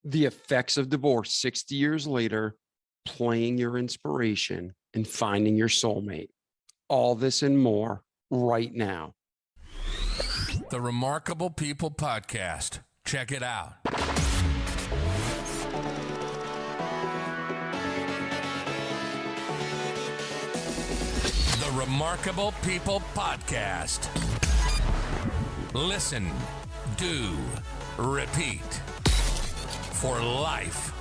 The effects of divorce 60 years later, playing your inspiration, and finding your soulmate. All this and more right now. The Remarkable People Podcast. Check it out. The Remarkable People Podcast. Listen, do, repeat. For life.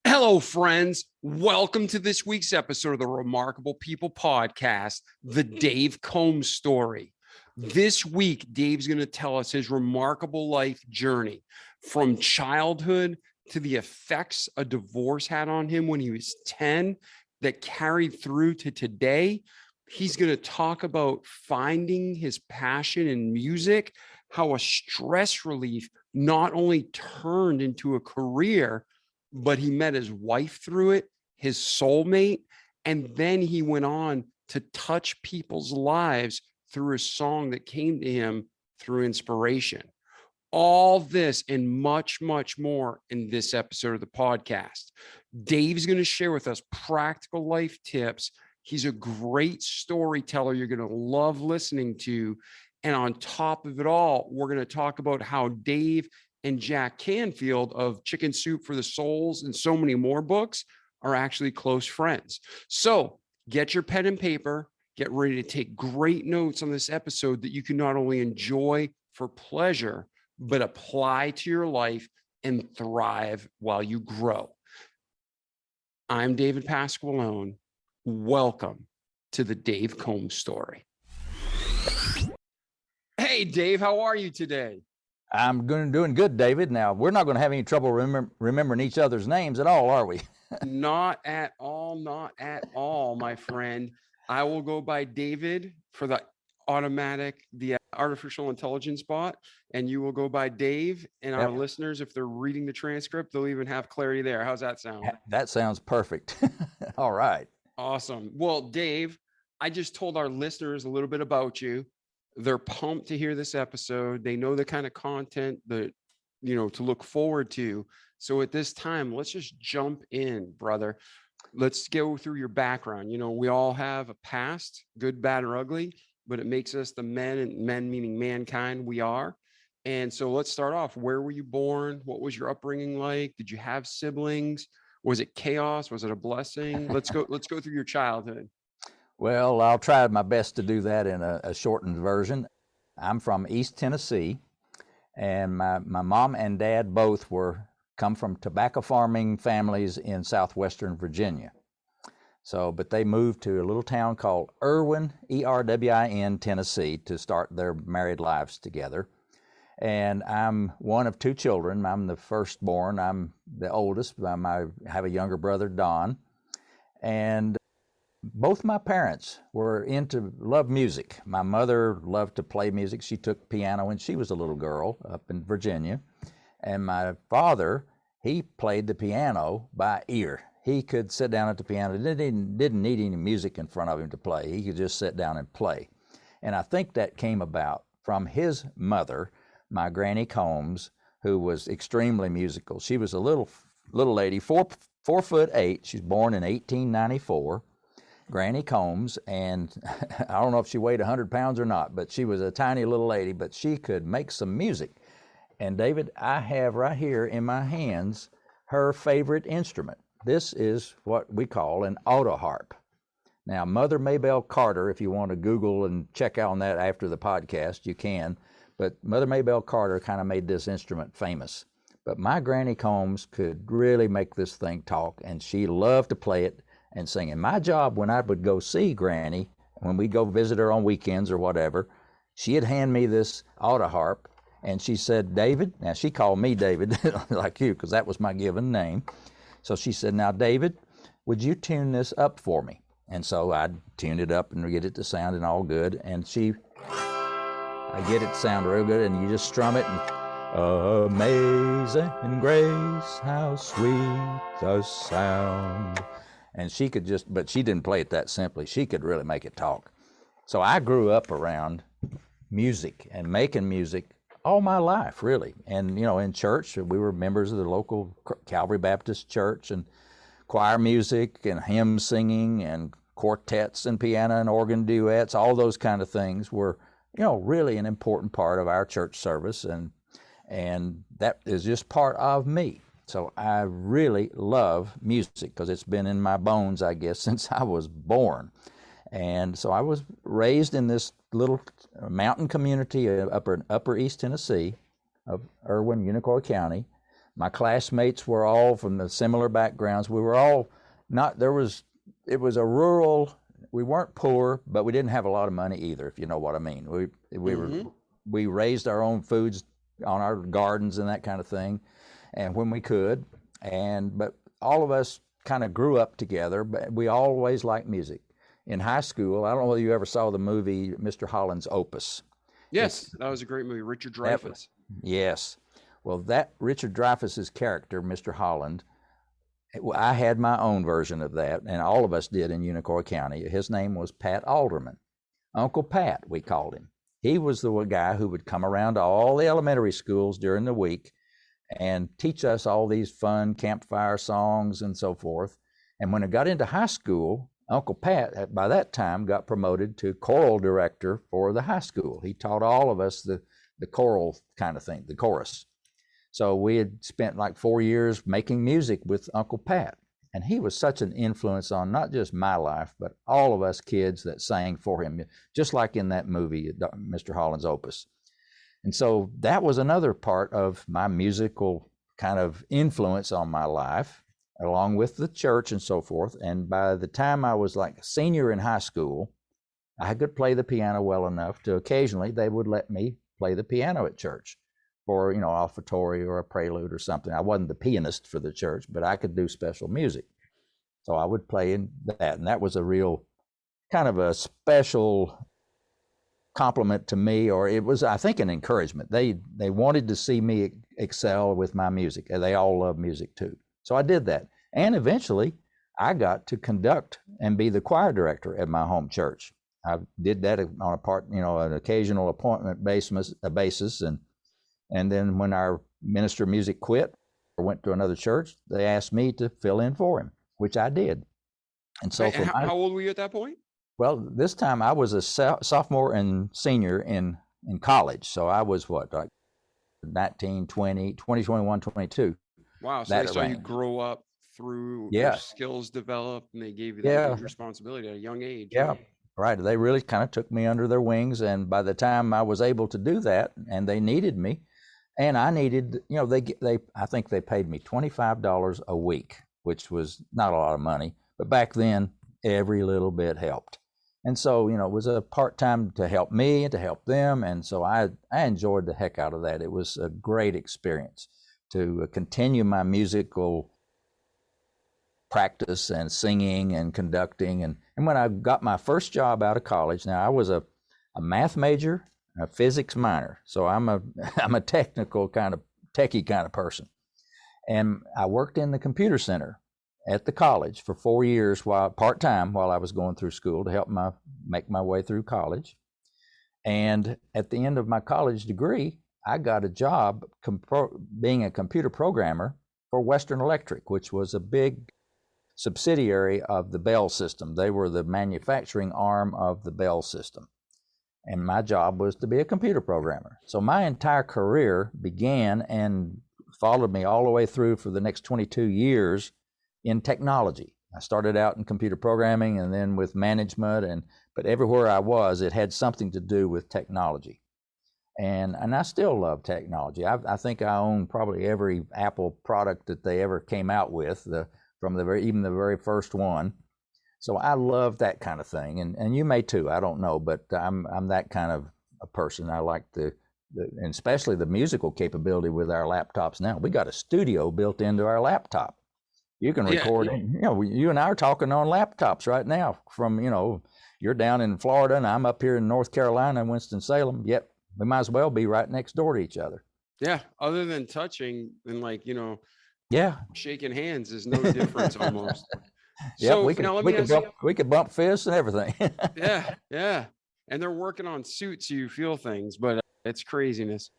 Hello, friends. Welcome to this week's episode of the Remarkable People Podcast, The Dave Combs Story. This week, Dave's going to tell us his remarkable life journey from childhood to the effects a divorce had on him when he was 10 that carried through to today. He's going to talk about finding his passion in music, how a stress relief not only turned into a career, but he met his wife through it, his soulmate, and then he went on to touch people's lives through a song that came to him through inspiration. All this and much, much more in this episode of the podcast. Dave's going to share with us practical life tips. He's a great storyteller you're going to love listening to. And on top of it all, we're going to talk about how Dave and Jack Canfield of Chicken Soup for the Souls and so many more books are actually close friends. So get your pen and paper, get ready to take great notes on this episode that you can not only enjoy for pleasure, but apply to your life and thrive while you grow. I'm David Pasqualone. Welcome to the Dave Combs Story. Hey, Dave, how are you today? I'm doing good, David. Now, we're not going to have any trouble remembering each other's names at all, are we? Not at all, my friend. I will go by David for the artificial intelligence bot, and you will go by Dave. And our listeners, if they're reading the transcript, they'll even have clarity there. How's that sound? That sounds perfect. All right. Awesome. Well, Dave, I just told our listeners a little bit about you. They're pumped to hear this episode. They know the kind of content that, to look forward to. So at this time, let's just jump in, brother. Let's go through your background. We all have a past, good, bad, or ugly, but it makes us the men, and men meaning mankind we are. And so let's start off. Where were you born? What was your upbringing like? Did you have siblings? Was it chaos? Was it a blessing? Let's go through your childhood. Well, I'll try my best to do that in a shortened version. I'm from East Tennessee, and my mom and dad both come from tobacco farming families in southwestern Virginia. But they moved to a little town called Erwin, E-R-W-I-N, Tennessee, to start their married lives together. And I'm one of two children. I'm the firstborn. I'm the oldest. I have a younger brother, Don. And both my parents loved music. My mother loved to play music. She took piano when she was a little girl up in Virginia. And my father, he played the piano by ear. He could sit down at the piano. Didn't need any music in front of him to play. He could just sit down and play. And I think that came about from his mother, my Granny Combs, who was extremely musical. She was a little lady, 4'8". She was born in 1894. Granny Combs, and I don't know if she weighed 100 pounds or not, but she was a tiny little lady, but she could make some music. And David, I have right here in my hands her favorite instrument. This is what we call an auto harp. Now, Mother Maybelle Carter, if you want to Google and check out on that after the podcast, you can. But Mother Maybelle Carter kind of made this instrument famous. But my Granny Combs could really make this thing talk, and she loved to play it and sing. And my job when I would go see Granny, when we'd go visit her on weekends or whatever, she'd hand me this auto harp, and she said, David, now she called me David, like you, because that was my given name. So she said, now, David, would you tune this up for me? And so I'd tune it up and get it to sounding all good. And I get it to sound real good, and you just strum it, and amazing grace, how sweet the sound. And she could but she didn't play it that simply. She could really make it talk. So I grew up around music and making music all my life, really. And, in church, we were members of the local Calvary Baptist Church, and choir music and hymn singing and quartets and piano and organ duets, all those kind of things were, really an important part of our church service. And that is just part of me. So I really love music because it's been in my bones, I guess, since I was born. And so I was raised in this little mountain community of upper East Tennessee of Irwin, Unicoi County. My classmates were all from the similar backgrounds. We were all it was a rural, we weren't poor, but we didn't have a lot of money either, if you know what I mean. We raised our own foods on our gardens and that kind of thing, and when we could. But all of us kind of grew up together, but we always liked music. In high school, I don't know whether you ever saw the movie Mr. Holland's Opus. Yes, that was a great movie. Richard Dreyfuss. Yes. Well, that Richard Dreyfuss's character, Mr. Holland, I had my own version of that, and all of us did in Unicoi County. His name was Pat Alderman. Uncle Pat, we called him. He was the guy who would come around to all the elementary schools during the week and teach us all these fun campfire songs and so forth. And when it got into high school, Uncle Pat, by that time, got promoted to choral director for the high school. He taught all of us the choral kind of thing, the chorus. So we had spent like 4 years making music with Uncle Pat. And he was such an influence on not just my life, but all of us kids that sang for him, just like in that movie, Mr. Holland's Opus. And so that was another part of my musical kind of influence on my life, along with the church and so forth. And by the time I was like a senior in high school, I could play the piano well enough to occasionally they would let me play the piano at church for, offertory or a prelude or something. I wasn't the pianist for the church, but I could do special music. So I would play in that. And that was a real kind of a special compliment to me, or it was, I think, an encouragement. They wanted to see me excel with my music. They all love music too. So I did that. And eventually I got to conduct and be the choir director at my home church. I did that on an occasional appointment basis. And then when our minister of music quit or went to another church, they asked me to fill in for him, which I did. And so how old were you at that point? Well, this time I was a sophomore and senior in college. So I was like 19, 20, 21, 22. Wow. So they saw you grow up through your skills develop, and they gave you that huge responsibility at a young age. Yeah. Right. They really kind of took me under their wings. And by the time I was able to do that, and they needed me, and I needed, I think they paid me $25 a week, which was not a lot of money. But back then, every little bit helped. And so, it was a part-time to help me and to help them. And so I enjoyed the heck out of that. It was a great experience to continue my musical practice and singing and conducting. And when I got my first job out of college, now I was a math major, a physics minor. So I'm a technical techie kind of person. And I worked in the computer center at the college for 4 years part-time while I was going through school to help make my way through college. And at the end of my college degree, I got a job being a computer programmer for Western Electric, which was a big subsidiary of the Bell system. They were the manufacturing arm of the Bell system. And my job was to be a computer programmer. So my entire career began and followed me all the way through for the next 22 years in technology. I started out in computer programming and then with management, but everywhere I was, it had something to do with technology. And I still love technology. I think I own probably every Apple product that they ever came out with, from even the very first one. So I love that kind of thing, and you may too. I don't know, but I'm that kind of a person. I like and especially the musical capability with our laptops now. We got a studio built into our laptop. You can record. Yeah. You and I are talking on laptops right now. From you're down in Florida and I'm up here in North Carolina, Winston-Salem. Yep, we might as well be right next door to each other. Yeah. Other than touching and shaking hands is no difference almost. Yeah, so we could bump fists and everything. Yeah. And they're working on suits, so you feel things, but it's craziness.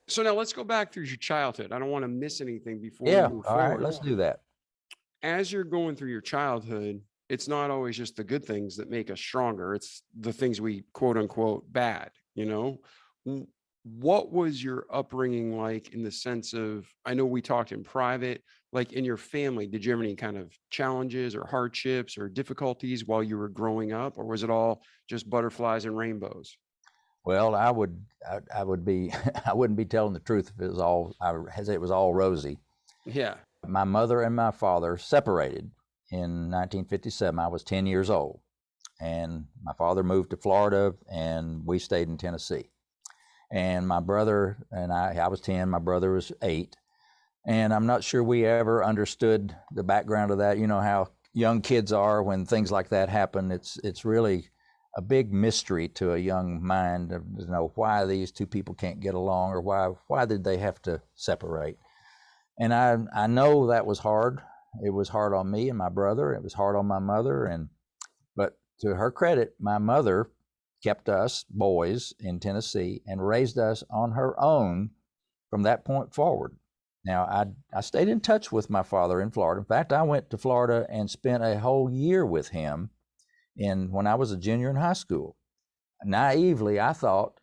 So now let's go back through your childhood. I don't want to miss anything before we Yeah, move all right, forward. let's do that. As you're going through your childhood, it's not always just the good things that make us stronger. It's the things we quote unquote bad, What was your upbringing like in the sense of, I know we talked in private, like in your family, did you have any kind of challenges or hardships or difficulties while you were growing up, or was it all just butterflies and rainbows? Well, I would be I wouldn't be telling the truth if it was all rosy. Yeah. My mother and my father separated in 1957. I was 10 years old, and my father moved to Florida, and we stayed in Tennessee. And my brother and I was 10, my brother was 8, and I'm not sure we ever understood the background of that. You know how young kids are when things like that happen. It's really a big mystery to a young mind of, why these two people can't get along, or why did they have to separate. And I know that was hard. It was hard on me and my brother. It was hard on my mother. But to her credit, my mother kept us boys in Tennessee and raised us on her own from that point forward. Now, I stayed in touch with my father in Florida. In fact, I went to Florida and spent a whole year with him when I was a junior in high school. Naively, I thought,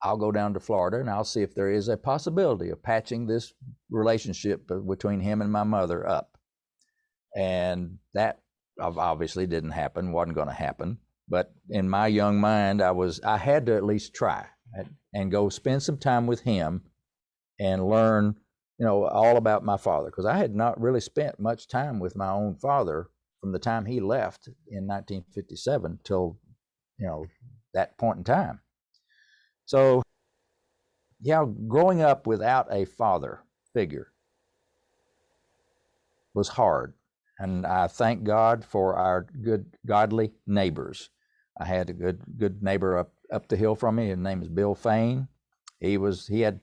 I'll go down to Florida and I'll see if there is a possibility of patching this relationship between him and my mother up. And that obviously didn't happen, wasn't going to happen. But in my young mind, I had to at least try and go spend some time with him and learn, all about my father, because I had not really spent much time with my own father from the time he left in 1957 till, that point in time. So, yeah, growing up without a father figure was hard. And I thank God for our good, godly neighbors. I had a good neighbor up the hill from me. His name is Bill Fain. He had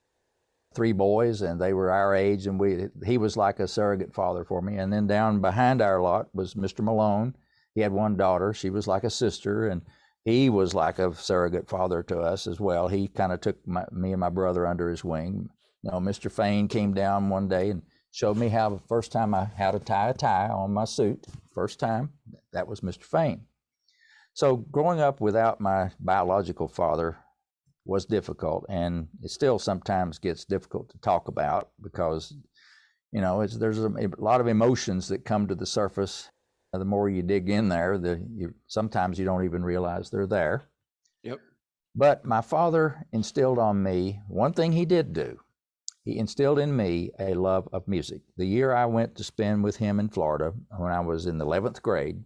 3 boys, and they were our age, and he was like a surrogate father for me. And then down behind our lot was Mr. Malone. He had 1 daughter. She was like a sister, and he was like a surrogate father to us as well. He kind of took me and my brother under his wing. Mr. Fain came down one day and showed me how the first time how to tie a tie on my suit. First time, that was Mr. Fain. So growing up without my biological father was difficult, and it still sometimes gets difficult to talk about because, there's a lot of emotions that come to the surface. The more you dig in there, sometimes you don't even realize they're there. Yep. But my father instilled on me, one thing he did do, he instilled in me a love of music. The year I went to spend with him in Florida, when I was in the 11th grade,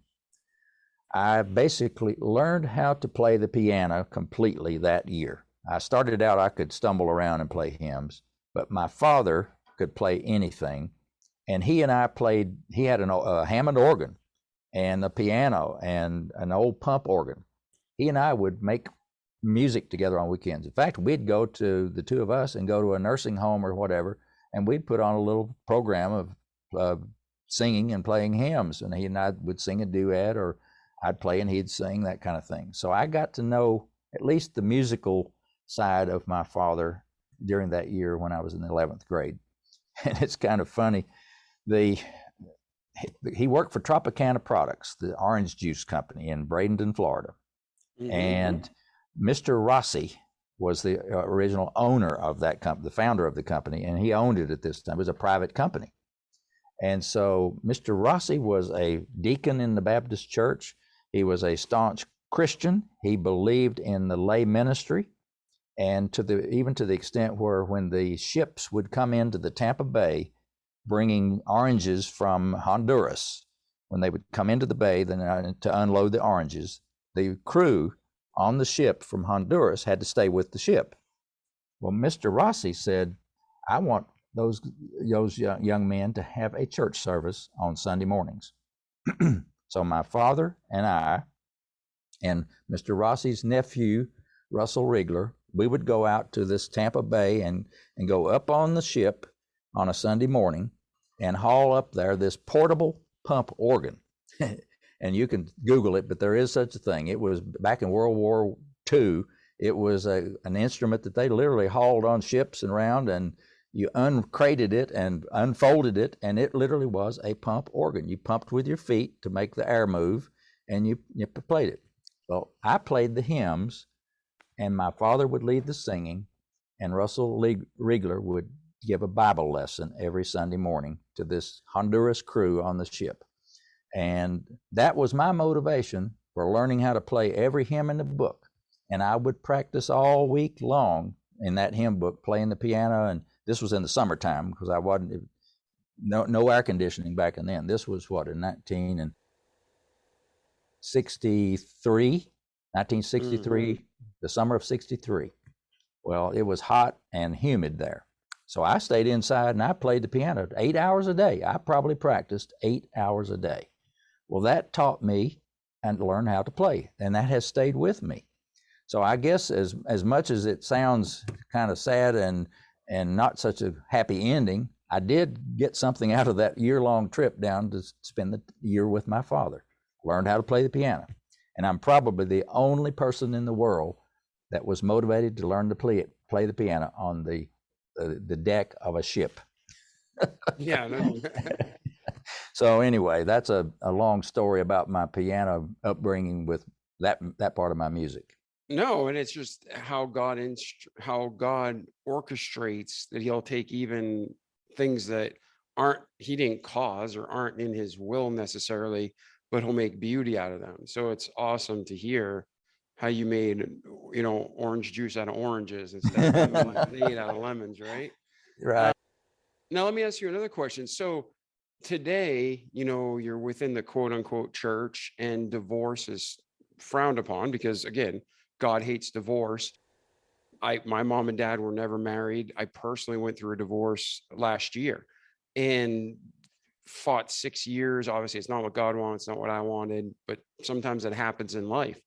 I basically learned how to play the piano completely that year. I started out, I could stumble around and play hymns, but my father could play anything. And he and I played, he had a Hammond organ and a piano and an old pump organ. He and I would make music together on weekends. In fact, we'd go to, the two of us, and go to a nursing home or whatever, and we'd put on a little program of singing and playing hymns. And he and I would sing a duet, or I'd play and he'd sing, that kind of thing. So I got to know at least the musical side of my father during that year when I was in the 11th grade. And it's kind of funny. He worked for Tropicana Products, the orange juice company in Bradenton, Florida. Mm-hmm. And Mr. Rossi was the original owner of that company, the founder of the company, and he owned it at this time. It was a private company. And so Mr. Rossi was a deacon in the Baptist church. He was a staunch Christian. He believed in the lay ministry, and even to the extent where when the ships would come into the Tampa Bay bringing oranges from Honduras, when they would come into the bay to unload the oranges, the crew on the ship from Honduras had to stay with the ship. Well, Mr. Rossi said, I want those young men to have a church service on Sunday mornings. So my father and I and Mr. Rossi's nephew, Russell Rigler, we would go out to this Tampa Bay and go up on the ship on a Sunday morning and haul up there this portable pump organ. And you can Google it, but there is such a thing. It was back in World War II. It was an instrument that they literally hauled on ships and around, and you uncrated it and unfolded it, and it literally was a pump organ. You pumped with your feet to make the air move, and you played it. Well, I played the hymns, and my father would lead the singing, and Russell Riegler would give a Bible lesson every Sunday morning to this Honduras crew on the ship. And that was my motivation for learning how to play every hymn in the book. And I would practice all week long in that hymn book, playing the piano. And this was in the summertime, because I wasn't, no air conditioning back then. This was what, in 1963, the summer of 63. Well, it was hot and humid there. So I stayed inside and I played the piano 8 hours a day. I probably practiced 8 hours a day. Well, that taught me and learned how to play, and that has stayed with me. So I guess as much as it sounds kind of sad and not such a happy ending, I did get something out of that year-long trip down to spend the year with my father. Learned how to play the piano. And I'm probably the only person in the world that was motivated to learn to play the piano on the deck of a ship. Yeah. No. So anyway, that's a long story about my piano upbringing with that part of my music. No, and it's just how God orchestrates that he'll take even things that he didn't cause or aren't in his will necessarily, but he'll make beauty out of them. So it's awesome to hear how you made, orange juice out of oranges instead of lemonade out of lemons, right? Right. Now, let me ask you another question. So today, you're within the quote unquote church, and divorce is frowned upon because, again, God hates divorce. My mom and dad were never married. I personally went through a divorce last year and fought 6 years. Obviously, it's not what God wants, not what I wanted, but sometimes it happens in life.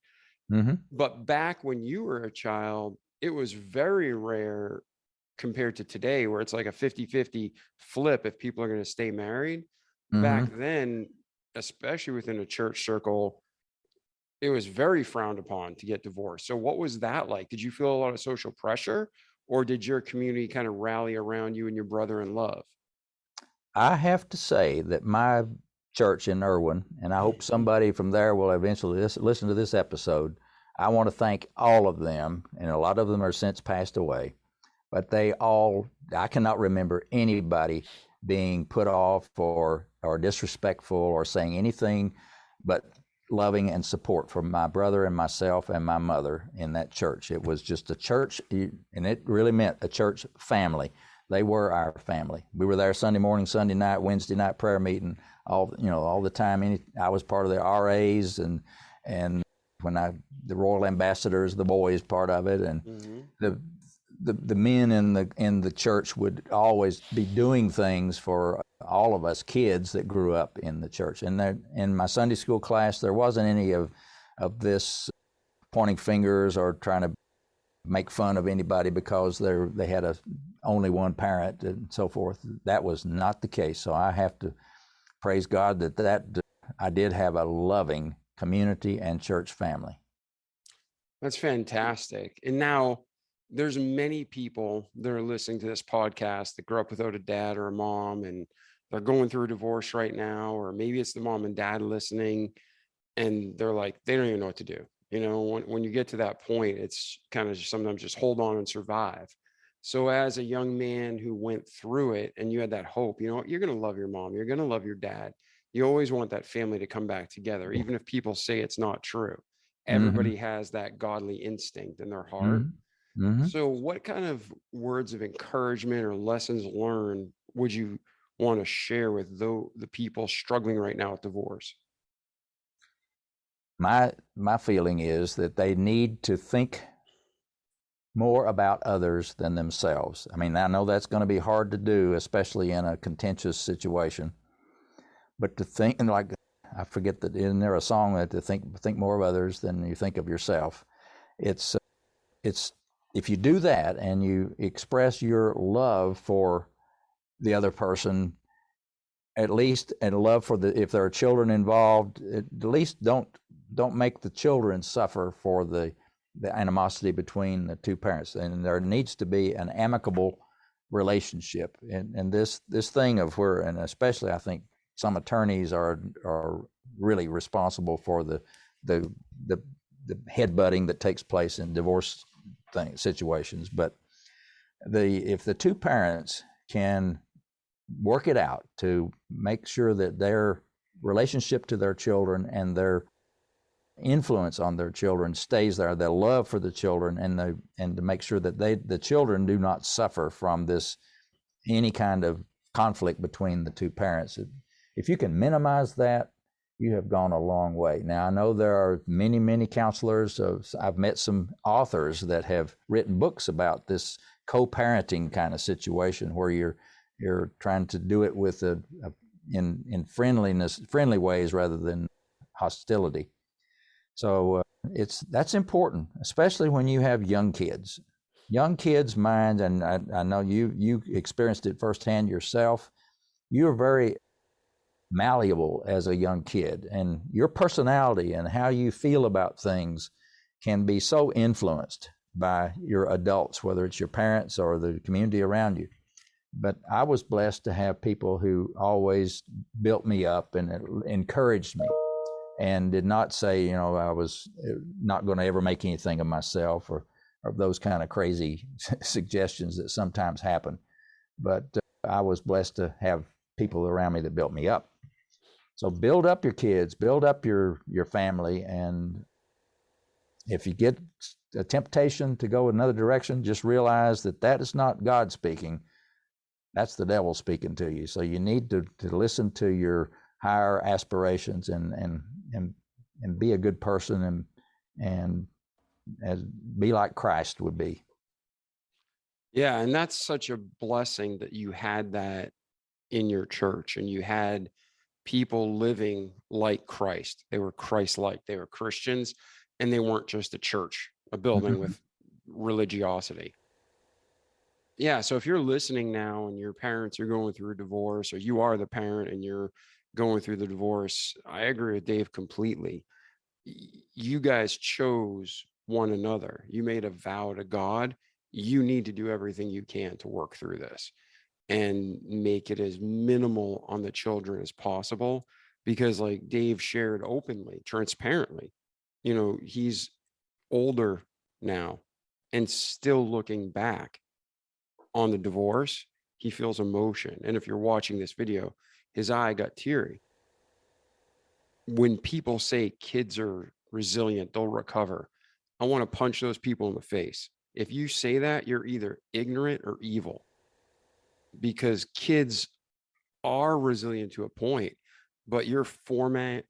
Mm-hmm. But back when you were a child, it was very rare compared to today, where it's like a 50-50 flip if people are going to stay married. Mm-hmm. Back then, especially within a church circle, it was very frowned upon to get divorced. So what was that like? Did you feel a lot of social pressure, or did your community kind of rally around you and your brother in love? I have to say that my church in Irwin, and I hope somebody from there will eventually listen to this episode, I want to thank all of them, and a lot of them are since passed away, but I cannot remember anybody being put off or disrespectful or saying anything but loving and support from my brother and myself and my mother in that church. It was just a church, and it really meant a church family. They were our family. We were there Sunday morning, Sunday night, Wednesday night prayer meeting, all the time. I was part of the RAs, and when the Royal Ambassadors, the boys part of it, and the men in the church would always be doing things for all of us kids that grew up in the church. And in my Sunday school class, there wasn't any of this pointing fingers or trying to make fun of anybody because they had only one parent and so forth. That was not the case. So I have to praise God that I did have a loving community and church family. That's fantastic. And now there's many people that are listening to this podcast that grew up without a dad or a mom, and they're going through a divorce right now, or maybe it's the mom and dad listening, and they're like, they don't even know what to do. When you get to that point, it's kind of sometimes just hold on and survive. So as a young man who went through it and you had that hope, you're going to love your mom, you're going to love your dad. You always want that family to come back together, even if people say it's not true. Everybody has that godly instinct in their heart. Mm-hmm. So what kind of words of encouragement or lessons learned would you want to share with the people struggling right now with divorce? My feeling is that they need to think more about others than themselves. I mean, I know that's going to be hard to do, especially in a contentious situation. But to think, and like, I forget that, isn't there a song that to think more of others than you think of yourself? It's if you do that and you express your love for the other person, at least, and love for if there are children involved, at least don't make the children suffer for the the animosity between the two parents, and there needs to be an amicable relationship. And this thing of where, and especially I think some attorneys are really responsible for the headbutting that takes place in divorce situations. But if the two parents can work it out to make sure that their relationship to their children and their influence on their children stays there, their love for the children, and to make sure that the children do not suffer from any kind of conflict between the two parents. If you can minimize that, you have gone a long way. Now, I know there are many, many counselors. I've met some authors that have written books about this co-parenting kind of situation where you're trying to do it with in friendly ways rather than hostility. So that's important, especially when you have young kids. Young kids' minds, and I know you experienced it firsthand yourself. You're very malleable as a young kid, and your personality and how you feel about things can be so influenced by your adults, whether it's your parents or the community around you. But I was blessed to have people who always built me up and encouraged me, and did not say, I was not going to ever make anything of myself, or those kind of crazy suggestions that sometimes happen. But I was blessed to have people around me that built me up. So build up your kids, build up your family, and if you get a temptation to go another direction, just realize that is not God speaking. That's the devil speaking to you. So you need to listen to your higher aspirations and be a good person and be like Christ would be. Yeah, and that's such a blessing that you had that in your church, and you had people living like Christ. They were Christ-like. They were Christians, and they weren't just a church, a building with religiosity. Yeah, so if you're listening now and your parents are going through a divorce, or you are the parent and you're going through the divorce, I agree with Dave completely. You guys chose one another. You made a vow to God. You need to do everything you can to work through this and make it as minimal on the children as possible, because like Dave shared openly, transparently, he's older now, and still looking back on the divorce, he feels emotion. And if you're watching this video, his eye got teary. When people say kids are resilient, they'll recover, I want to punch those people in the face. If you say that, you're either ignorant or evil, because kids are resilient to a point, but you're forming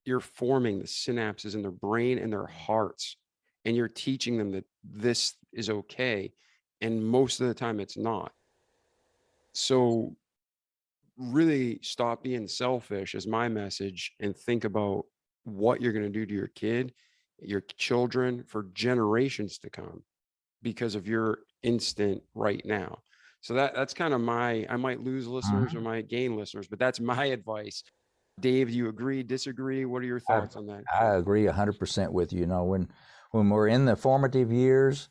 the synapses in their brain and their hearts, and you're teaching them that this is okay, and most of the time it's not. So really stop being selfish is my message, and think about what you're going to do to your children for generations to come, because of your instant right now. So that's kind of I might lose listeners or might gain listeners, but that's my advice. Dave, do you agree, disagree? What are your thoughts on that? I agree 100% with you. When we're in the formative years,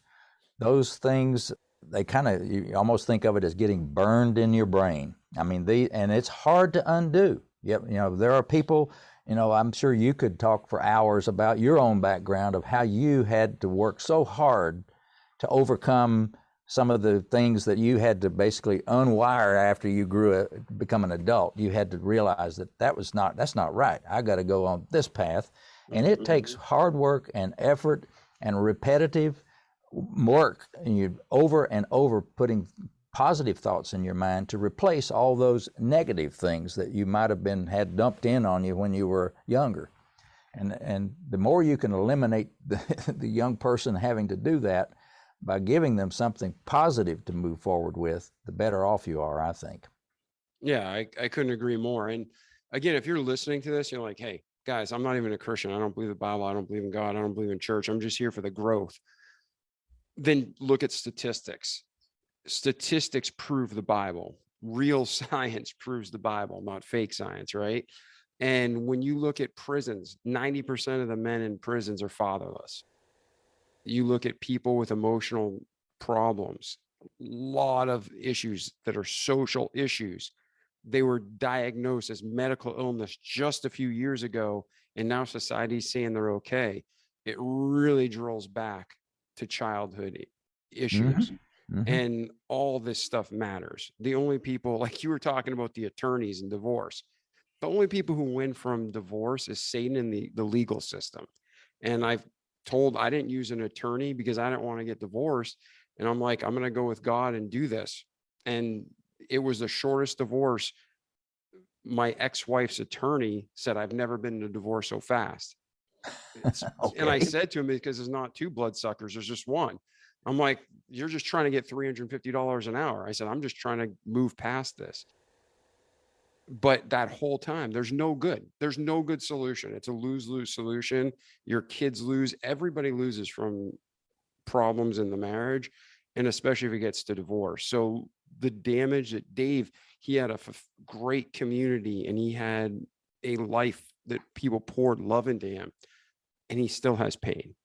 those things, you almost think of it as getting burned in your brain. I mean, and it's hard to undo. Yep. There are people, I'm sure you could talk for hours about your own background of how you had to work so hard to overcome some of the things that you had to basically unwire after you become an adult. You had to realize that's not right. I got to go on this path. And it takes hard work and effort and repetitive work, and you over and over putting positive thoughts in your mind to replace all those negative things that you might have had dumped in on you when you were younger. And the more you can eliminate the young person having to do that by giving them something positive to move forward with, the better off you are, I think. Yeah, I couldn't agree more. And again, if you're listening to this, you're like, hey, guys, I'm not even a Christian. I don't believe the Bible. I don't believe in God. I don't believe in church. I'm just here for the growth. Then look at statistics. Statistics prove the Bible. Real science proves the Bible, not fake science, right? And when you look at prisons, 90% of the men in prisons are fatherless. You look at people with emotional problems, a lot of issues that are social issues. They were diagnosed as medical illness just a few years ago, and now society's saying they're okay. It really drills back to childhood issues. And all this stuff matters. The only people, like you were talking about the attorneys and divorce, the only people who win from divorce is Satan and the legal system. And I didn't use an attorney because I didn't want to get divorced. And I'm like, I'm going to go with God and do this. And it was the shortest divorce. My ex-wife's attorney said, I've never been in a divorce so fast. And I said to him, because there's not two bloodsuckers, there's just one. I'm like, you're just trying to get $350 an hour. I said, I'm just trying to move past this. But that whole time, there's no good solution. It's a lose-lose solution. Your kids lose. Everybody loses from problems in the marriage, and especially if it gets to divorce. So the damage that Dave, he had a great community, and he had a life that people poured love into him, and he still has pain.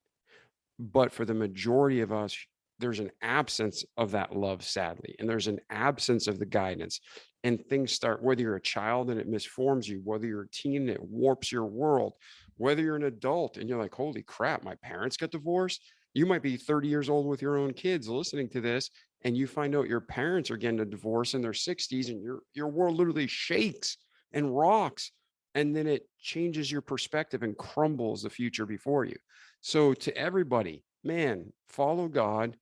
But for the majority of us, there's an absence of that love, sadly, and there's an absence of the guidance. And things start, whether you're a child and it misforms you, whether you're a teen and it warps your world, whether you're an adult and you're like, holy crap, my parents got divorced. You might be 30 years old with your own kids listening to this, and you find out your parents are getting a divorce in their 60s, and your world literally shakes and rocks. And then it changes your perspective and crumbles the future before you. So to everybody, man, follow God,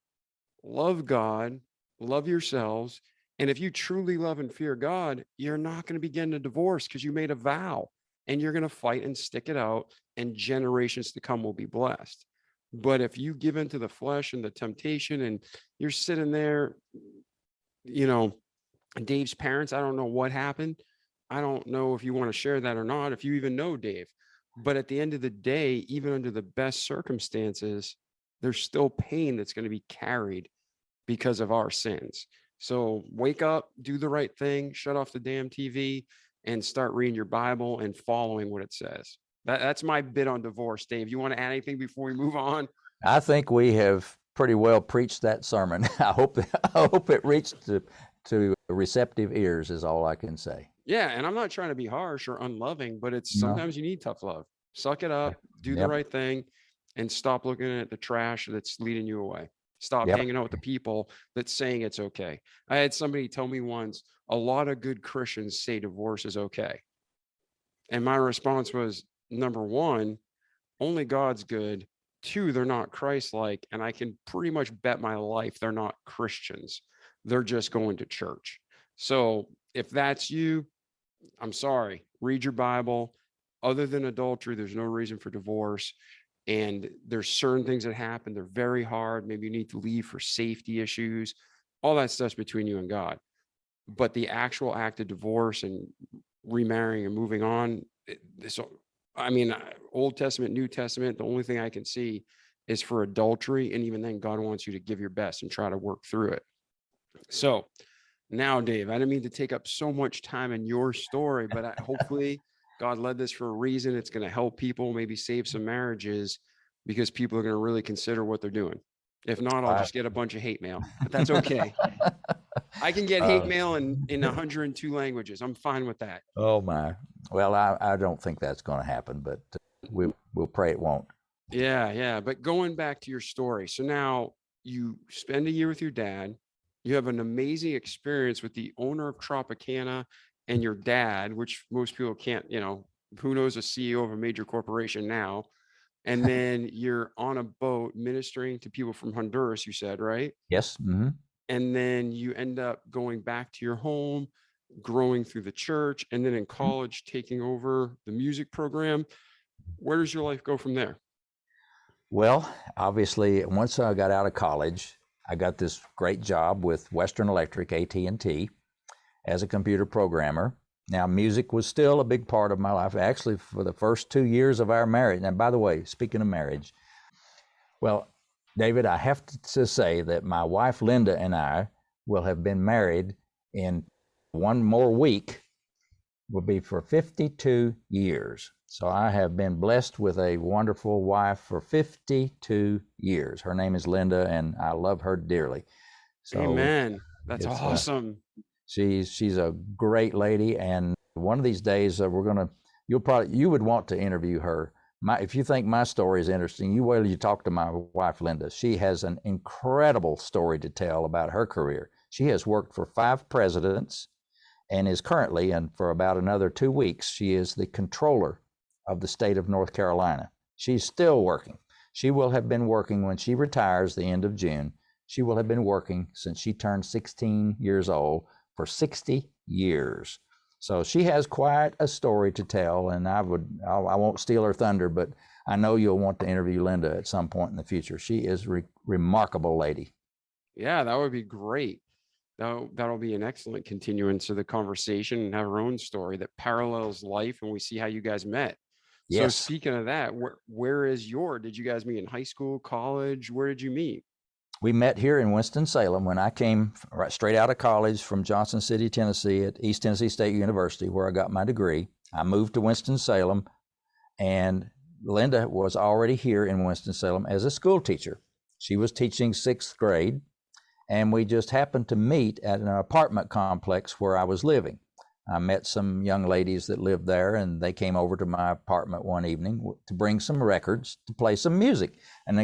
love yourselves. And if you truly love and fear God, you're not going to be getting a divorce because you made a vow, and you're going to fight and stick it out, and generations to come will be blessed. But if you give into the flesh and the temptation, and you're sitting there, Dave's parents, I don't know what happened. I don't know if you want to share that or not, if you even know Dave. But at the end of the day, even under the best circumstances, there's still pain that's going to be carried because of our sins. So wake up, do the right thing, shut off the damn TV, and start reading your Bible and following what it says. That's my bit on divorce. Dave, you want to add anything before we move on? I think we have pretty well preached that sermon. I hope it reached to receptive ears is all I can say. Yeah, and I'm not trying to be harsh or unloving, but it's sometimes you need tough love. Suck it up, do the right thing, and stop looking at the trash that's leading you away. Stop hanging out with the people that's saying it's okay. I had somebody tell me once, a lot of good Christians say divorce is okay. And my response was, number one, only God's good. Two, they're not Christ-like. And I can pretty much bet my life they're not Christians. They're just going to church. So if that's you, I'm sorry, read your Bible. Other than adultery, there's no reason for divorce. And there's certain things that happen. They're very hard. Maybe you need to leave for safety issues. All that stuff's between you and God. But the actual act of divorce and remarrying and moving on, Old Testament, New Testament, the only thing I can see is for adultery. And even then, God wants you to give your best and try to work through it. So now, Dave, I didn't mean to take up so much time in your story, but hopefully God led this for a reason. It's going to help people, maybe save some marriages, because people are going to really consider what they're doing. If not, I'll just get a bunch of hate mail, but that's okay. I can get hate mail in 102 languages. I'm fine with that. Oh my. Well, I don't think that's going to happen, but we'll pray it won't. Yeah. But going back to your story. So now you spend a year with your dad. You have an amazing experience with the owner of Tropicana and your dad, which most people can't, who knows a CEO of a major corporation now. And then you're on a boat ministering to people from Honduras, you said, right? Yes. Mm-hmm. And then you end up going back to your home, growing through the church, and then in college, taking over the music program. Where does your life go from there? Well, obviously, once I got out of college, I got this great job with Western Electric, AT&T, as a computer programmer. Now, music was still a big part of my life, actually, for the first 2 years of our marriage. And by the way, speaking of marriage, well, David, I have to say that my wife, Linda, and I will have been married in one more week will be for 52 years. So I have been blessed with a wonderful wife for 52 years. Her name is Linda, and I love her dearly. So Amen. That's awesome. She's a great lady, and one of these days you would want to interview her. If you think my story is interesting, you talk to my wife Linda. She has an incredible story to tell about her career. She has worked for 5 presidents, and is currently, and for about another 2 weeks, she is the controller of the state of North Carolina. She's still working. She will have been working when she retires the end of June. She will have been working since she turned 16 years old for 60 years. So she has quite a story to tell, and I won't steal her thunder, but I know you'll want to interview Linda at some point in the future. She is a remarkable lady. Yeah, that would be great. That'll be an excellent continuance of the conversation, and have her own story that parallels life, and we see how you guys met. Yes. So speaking of that, did you guys meet in high school, college? Where did you meet? We met here in Winston-Salem when I came right straight out of college from Johnson City, Tennessee at East Tennessee State University, where I got my degree. I moved to Winston-Salem, and Linda was already here in Winston-Salem as a school teacher. She was teaching 6th grade, and we just happened to meet at an apartment complex where I was living. I met some young ladies that lived there, and they came over to my apartment one evening to bring some records, to play some music. And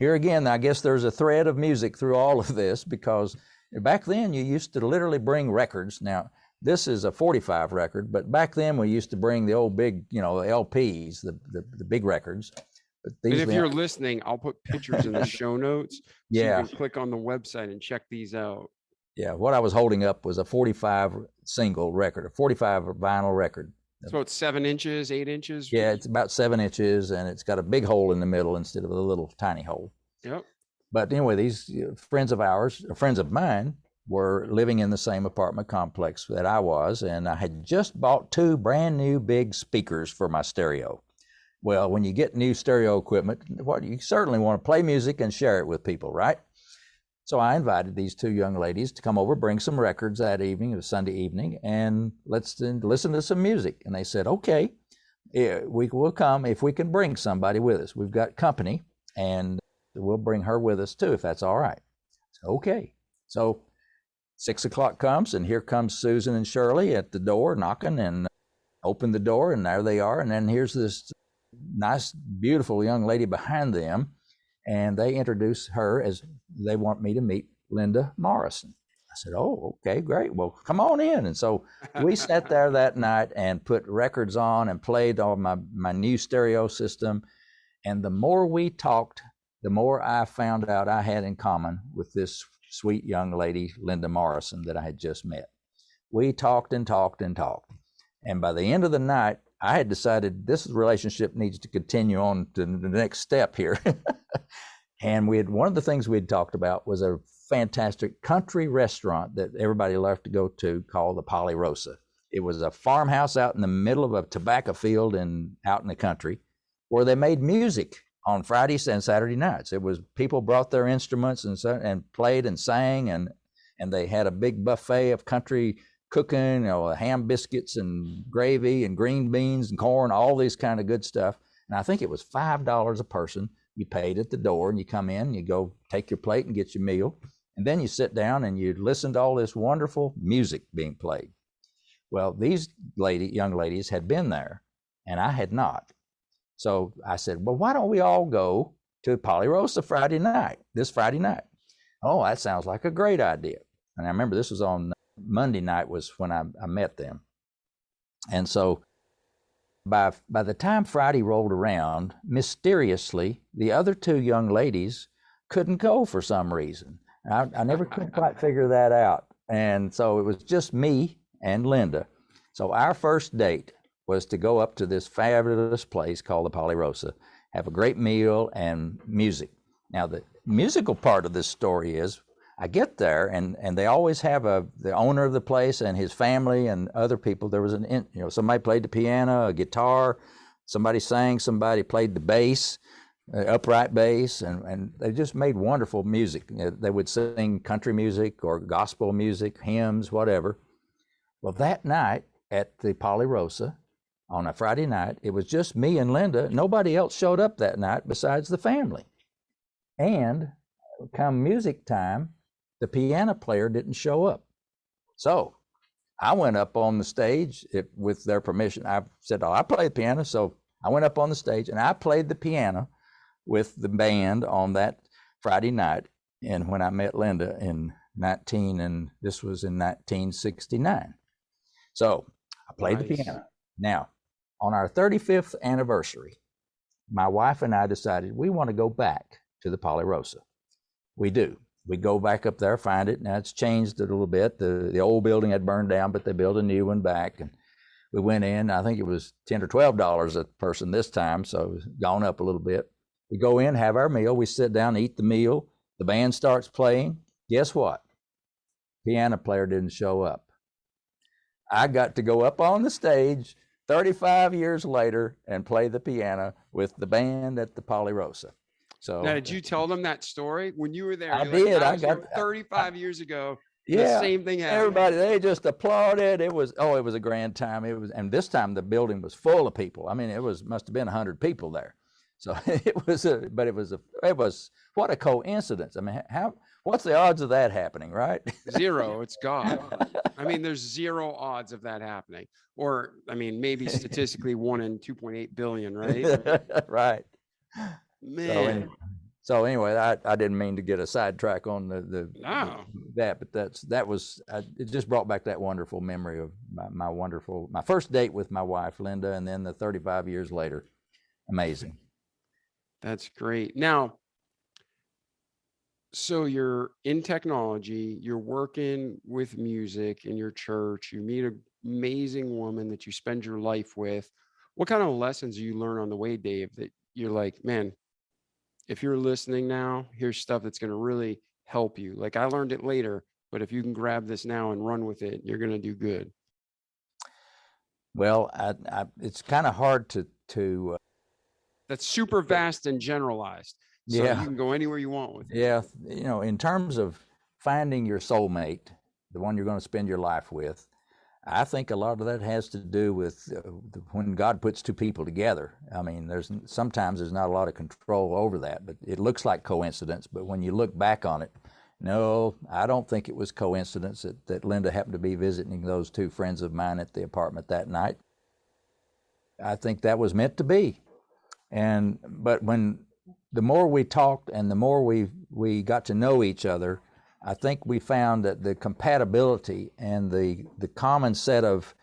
again, I guess there's a thread of music through all of this, because back then you used to literally bring records. Now, this is a 45 record, but back then we used to bring the old big, LPs, the big records. But and if you're listening, I'll put pictures in the show notes. So you can click on the website and check these out. Yeah, what I was holding up was a 45 single record, a 45 vinyl record. So it's 7 inches, 8 inches? Yeah, it's about 7 inches, and it's got a big hole in the middle instead of a little tiny hole. Yep. But anyway, these friends of mine, were living in the same apartment complex that I was, and I had just bought 2 brand new big speakers for my stereo. Well, when you get new stereo equipment, you certainly want to play music and share it with people, right? So I invited these 2 young ladies to come over, bring some records that evening, it was Sunday evening, and let's listen to some music. And they said, okay, we will come if we can bring somebody with us. We've got company, and we'll bring her with us too, if that's all right. So, okay. So 6 o'clock comes, and here comes Susan and Shirley at the door knocking, and open the door, and there they are. And then here's this nice, beautiful young lady behind them, and they introduce her as they want me to meet Linda Morrison. I said, oh, okay, great. Well, come on in. And so we sat there that night and put records on and played on my new stereo system. And the more we talked, the more I found out I had in common with this sweet young lady, Linda Morrison, that I had just met. We talked and talked and talked. And by the end of the night, I had decided this relationship needs to continue on to the next step here. And one of the things we'd talked about was a fantastic country restaurant that everybody loved to go to called the Polyrosa. It was a farmhouse out in the middle of a tobacco field out in the country, where they made music on Fridays and Saturday nights. It was people brought their instruments and played and sang, and they had a big buffet of country cooking, ham biscuits and gravy and green beans and corn, all this kind of good stuff. And I think it was $5 a person. You paid at the door, and you come in, and you go take your plate and get your meal. And then you sit down and you listen to all this wonderful music being played. Well, these young ladies had been there, and I had not. So I said, well, why don't we all go to Polyrosa this Friday night? Oh, that sounds like a great idea. And I remember this was on Monday night was when I met them. And so by the time Friday rolled around, mysteriously, the other 2 young ladies couldn't go for some reason. I never could quite figure that out. And so it was just me and Linda. So our first date was to go up to this fabulous place called the Polyrosa, have a great meal and music. Now, the musical part of this story is I get there, and they always have the owner of the place and his family and other people. There was somebody played the piano, a guitar, somebody sang, somebody played the bass, upright bass, and they just made wonderful music. They would sing country music or gospel music, hymns, whatever. Well, that night at the Polyrosa on a Friday night. It was just me and Linda. Nobody else showed up that night besides the family. And come music time, the piano player didn't show up. So I went up on the stage with their permission. I said, I play the piano. So I went up on the stage and I played the piano with the band on that Friday night. And when I met Linda and this was in 1969. So I played the piano. Now, on our 35th anniversary, my wife and I decided we want to go back to the Polyrosa. We do. We go back up there, find it. Now it's changed a little bit. The old building had burned down, but they built a new one back. And we went in. I think it was $10 or $12 a person this time, so it was gone up a little bit. We go in, have our meal. We sit down, eat the meal. The band starts playing. Guess what? Piano player didn't show up. I got to go up on the stage 35 years later and play the piano with the band at the Polyrosa. So now, did you tell them that story when you were there? I did. I got 35 years ago. Yeah, the same thing happened. Everybody, they just applauded. It was a grand time. And this time the building was full of people. I mean, must have been 100 people there. So it was what a coincidence. I mean, what's the odds of that happening, right? Zero. It's God. I mean, there's zero odds of that happening. Or, I mean, maybe statistically 1 in 2.8 billion, right? Right. Man. So anyway, I didn't mean to get a sidetrack on that, but it just brought back that wonderful memory of my first date with my wife, Linda, and then the 35 years later. Amazing. That's great. Now, so you're in technology, you're working with music in your church, you meet an amazing woman that you spend your life with. What kind of lessons do you learn on the way, Dave, that you're like, man, if you're listening now, here's stuff that's going to really help you. Like I learned it later, but if you can grab this now and run with it, you're going to do good. Well, it's kind of hard to that's super vast and generalized. So you can go anywhere you want with it. Yeah. In terms of finding your soulmate, the one you're going to spend your life with, I think a lot of that has to do with when God puts two people together. I mean, sometimes there's not a lot of control over that, but it looks like coincidence. But when you look back on it, no, I don't think it was coincidence that Linda happened to be visiting those two friends of mine at the apartment that night. I think that was meant to be. But when the more we talked and the more we got to know each other, I think we found that the compatibility and the common set of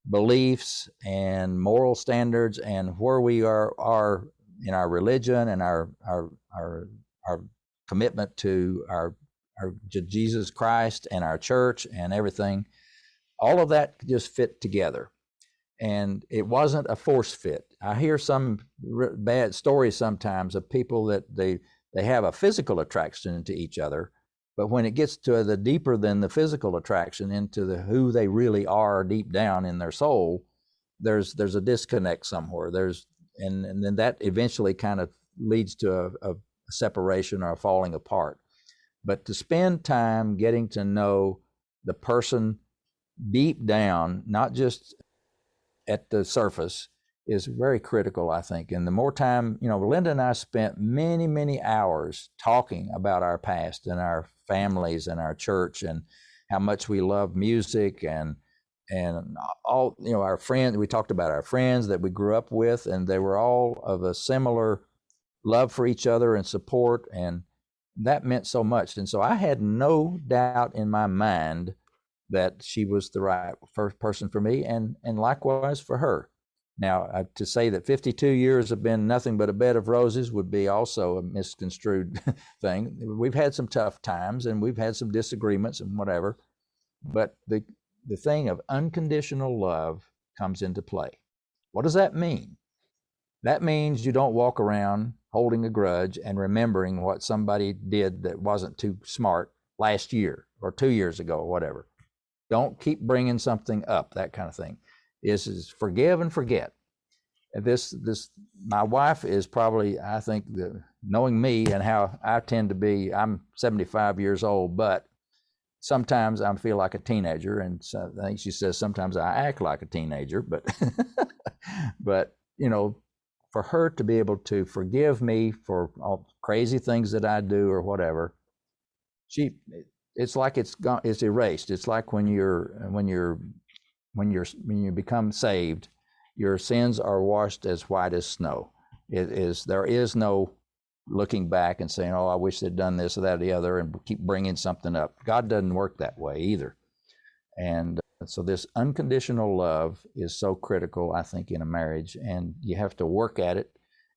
beliefs and moral standards and where we are in our religion and our commitment to our Jesus Christ and our church and everything, all of that just fit together. And it wasn't a force fit. I hear some bad stories sometimes of people that they have a physical attraction to each other, but when it gets to the deeper than the physical attraction into who they really are deep down in their soul, there's a disconnect somewhere. And then that eventually kind of leads to a separation or a falling apart. But to spend time getting to know the person deep down, not just at the surface, is very critical, I think. And the more time, Linda and I spent many, many hours talking about our past and our families and our church and how much we love music and all, our friends. We talked about our friends that we grew up with, and they were all of a similar love for each other and support, and that meant so much. And so I had no doubt in my mind that she was the right first person for me, and likewise for her. Now, to say that 52 years have been nothing but a bed of roses would be also a misconstrued thing. We've had some tough times and we've had some disagreements and whatever, but the thing of unconditional love comes into play. What does that mean? That means you don't walk around holding a grudge and remembering what somebody did that wasn't too smart last year or 2 years ago or whatever. Don't keep bringing something up, that kind of thing. Is forgive and forget. My wife is probably, I think, knowing me and how I tend to be, I'm 75 years old, but sometimes I feel like a teenager, and so I think she says sometimes I act like a teenager, but but for her to be able to forgive me for all crazy things that I do or whatever, it's like it's gone, it's erased. It's like when you become saved, your sins are washed as white as snow. There is no looking back and saying, oh, I wish they'd done this or that or the other, and keep bringing something up. God doesn't work that way either. And so this unconditional love is so critical, I think, in a marriage, and you have to work at it.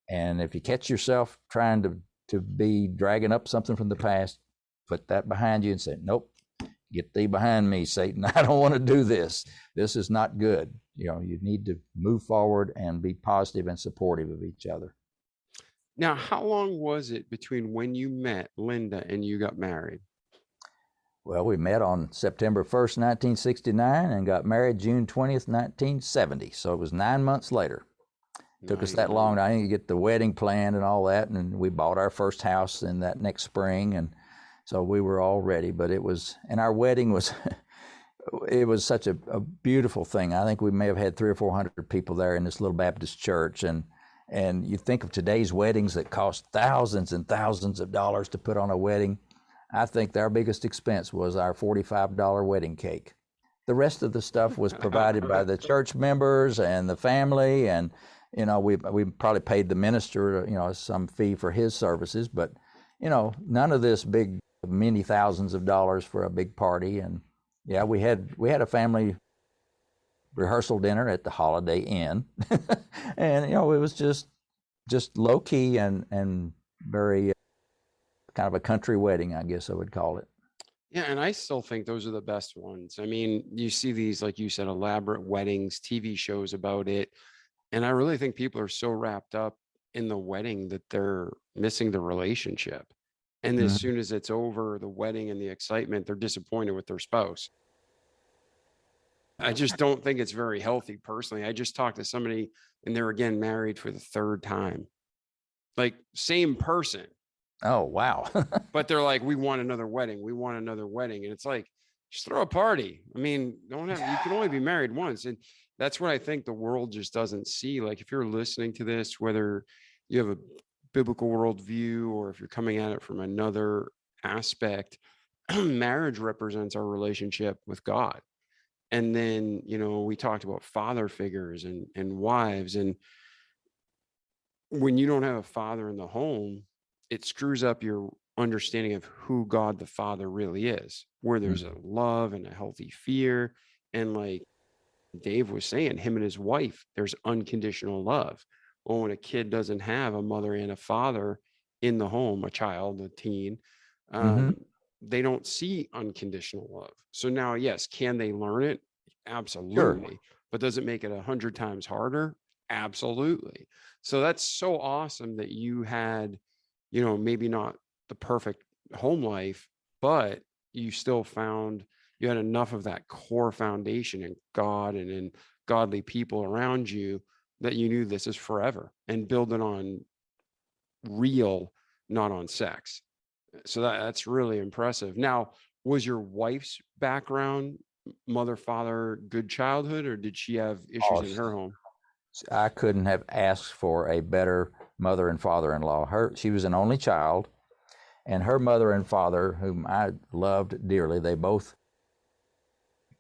And if you catch yourself trying to be dragging up something from the past, put that behind you and say, nope, get thee behind me, Satan. I don't want to do this. This is not good. You need to move forward and be positive and supportive of each other. Now, how long was it between when you met Linda and you got married? Well, we met on September 1st, 1969, and got married June 20th, 1970. So it was 9 months later. Took us that long to get the wedding planned and all that, and we bought our first house in that next spring, and so we were all ready. But and our wedding was, it was such a beautiful thing. I think we may have had 300 or 400 people there in this little Baptist church, and you think of today's weddings that cost thousands and thousands of dollars to put on a wedding. I think our biggest expense was our $45 wedding cake. The rest of the stuff was provided by the church members and the family, and we probably paid the minister some fee for his services, but none of this big many thousands of dollars for a big party. And yeah, we had a family rehearsal dinner at the Holiday Inn, and it was just low key and very kind of a country wedding, I guess I would call it. Yeah, and I still think those are the best ones. I mean, you see these, like you said, elaborate weddings, TV shows about it, and I really think people are so wrapped up in the wedding that they're missing the relationship. And as soon as it's over, the wedding and the excitement, they're disappointed with their spouse. I just don't think it's very healthy personally. I just talked to somebody and they're again married for the third time. Like same person. Oh, wow. But they're like, we want another wedding. We want another wedding. And it's like, just throw a party. I mean, you can only be married once. And that's what I think the world just doesn't see. Like if you're listening to this, whether you have a biblical worldview or if you're coming at it from another aspect, marriage represents our relationship with God. And then, we talked about father figures and wives. And when you don't have a father in the home, it screws up your understanding of who God the Father really is, where there's a love and a healthy fear. And like Dave was saying, him and his wife, there's unconditional love. Well, when a kid doesn't have a mother and a father in the home, a child, a teen, they don't see unconditional love. So now, yes, can they learn it? Absolutely. Sure. But does it make it 100 times harder? Absolutely. So that's so awesome that you had, maybe not the perfect home life, but you still found you had enough of that core foundation in God and in godly people around you that you knew this is forever and building on real, not on sex. So that's really impressive. Now, was your wife's background, mother, father, good childhood, or did she have issues in her home? I couldn't have asked for a better mother and father-in-law. She was an only child, and her mother and father, whom I loved dearly, they both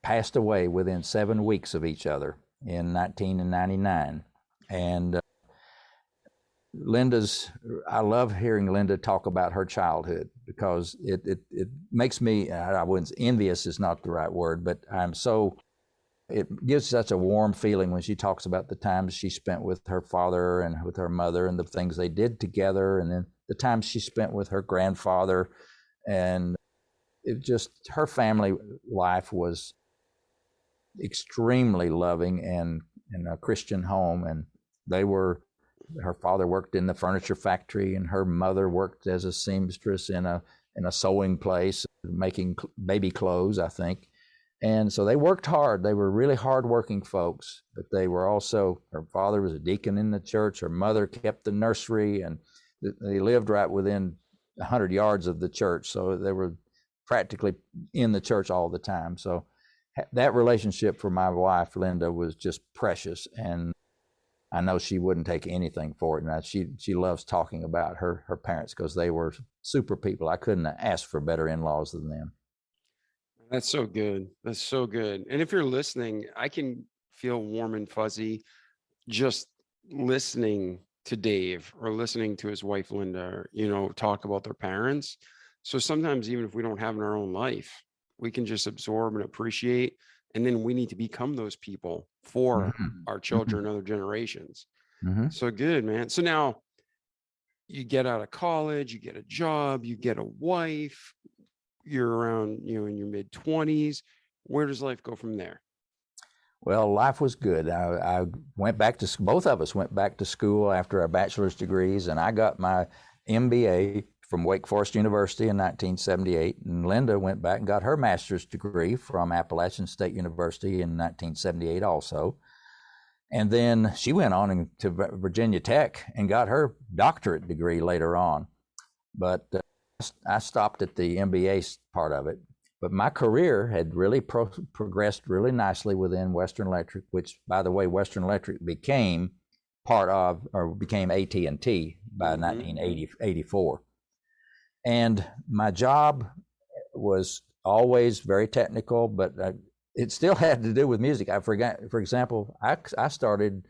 passed away within 7 weeks of each other in 1999. And I love hearing Linda talk about her childhood because it makes me, I wouldn't, envious is not the right word, but it gives such a warm feeling when she talks about the times she spent with her father and with her mother and the things they did together, and then the times she spent with her grandfather. And her family life was extremely loving and in a Christian home. And her father worked in the furniture factory and her mother worked as a seamstress in a sewing place, making baby clothes, I think. And so they worked hard. They were really hardworking folks, but they were also, her father was a deacon in the church. Her mother kept the nursery, and they lived right within 100 yards of the church. So they were practically in the church all the time. So that relationship for my wife, Linda, was just precious. And I know she wouldn't take anything for it. And she loves talking about her parents because they were super people. I couldn't ask for better in-laws than them. That's so good. That's so good. And if you're listening, I can feel warm and fuzzy just listening to Dave or listening to his wife Linda, talk about their parents. So sometimes even if we don't have in our own life, we can just absorb and appreciate, and then we need to become those people for our children and other generations. So good, man. So now you get out of college, you get a job, you get a wife, you're around, in your mid-20s. Where does life go from there? Well, life was good. I went back to, both of us went back to school after our bachelor's degrees, and I got my MBA from Wake Forest University in 1978, and Linda went back and got her master's degree from Appalachian State University in 1978 also. And then she went on to Virginia Tech and got her doctorate degree later on. But I stopped at the MBA part of it. But my career had really progressed really nicely within Western Electric, which, by the way, Western Electric became became AT&T by 1984. And my job was always very technical, but it still had to do with music. For example, I started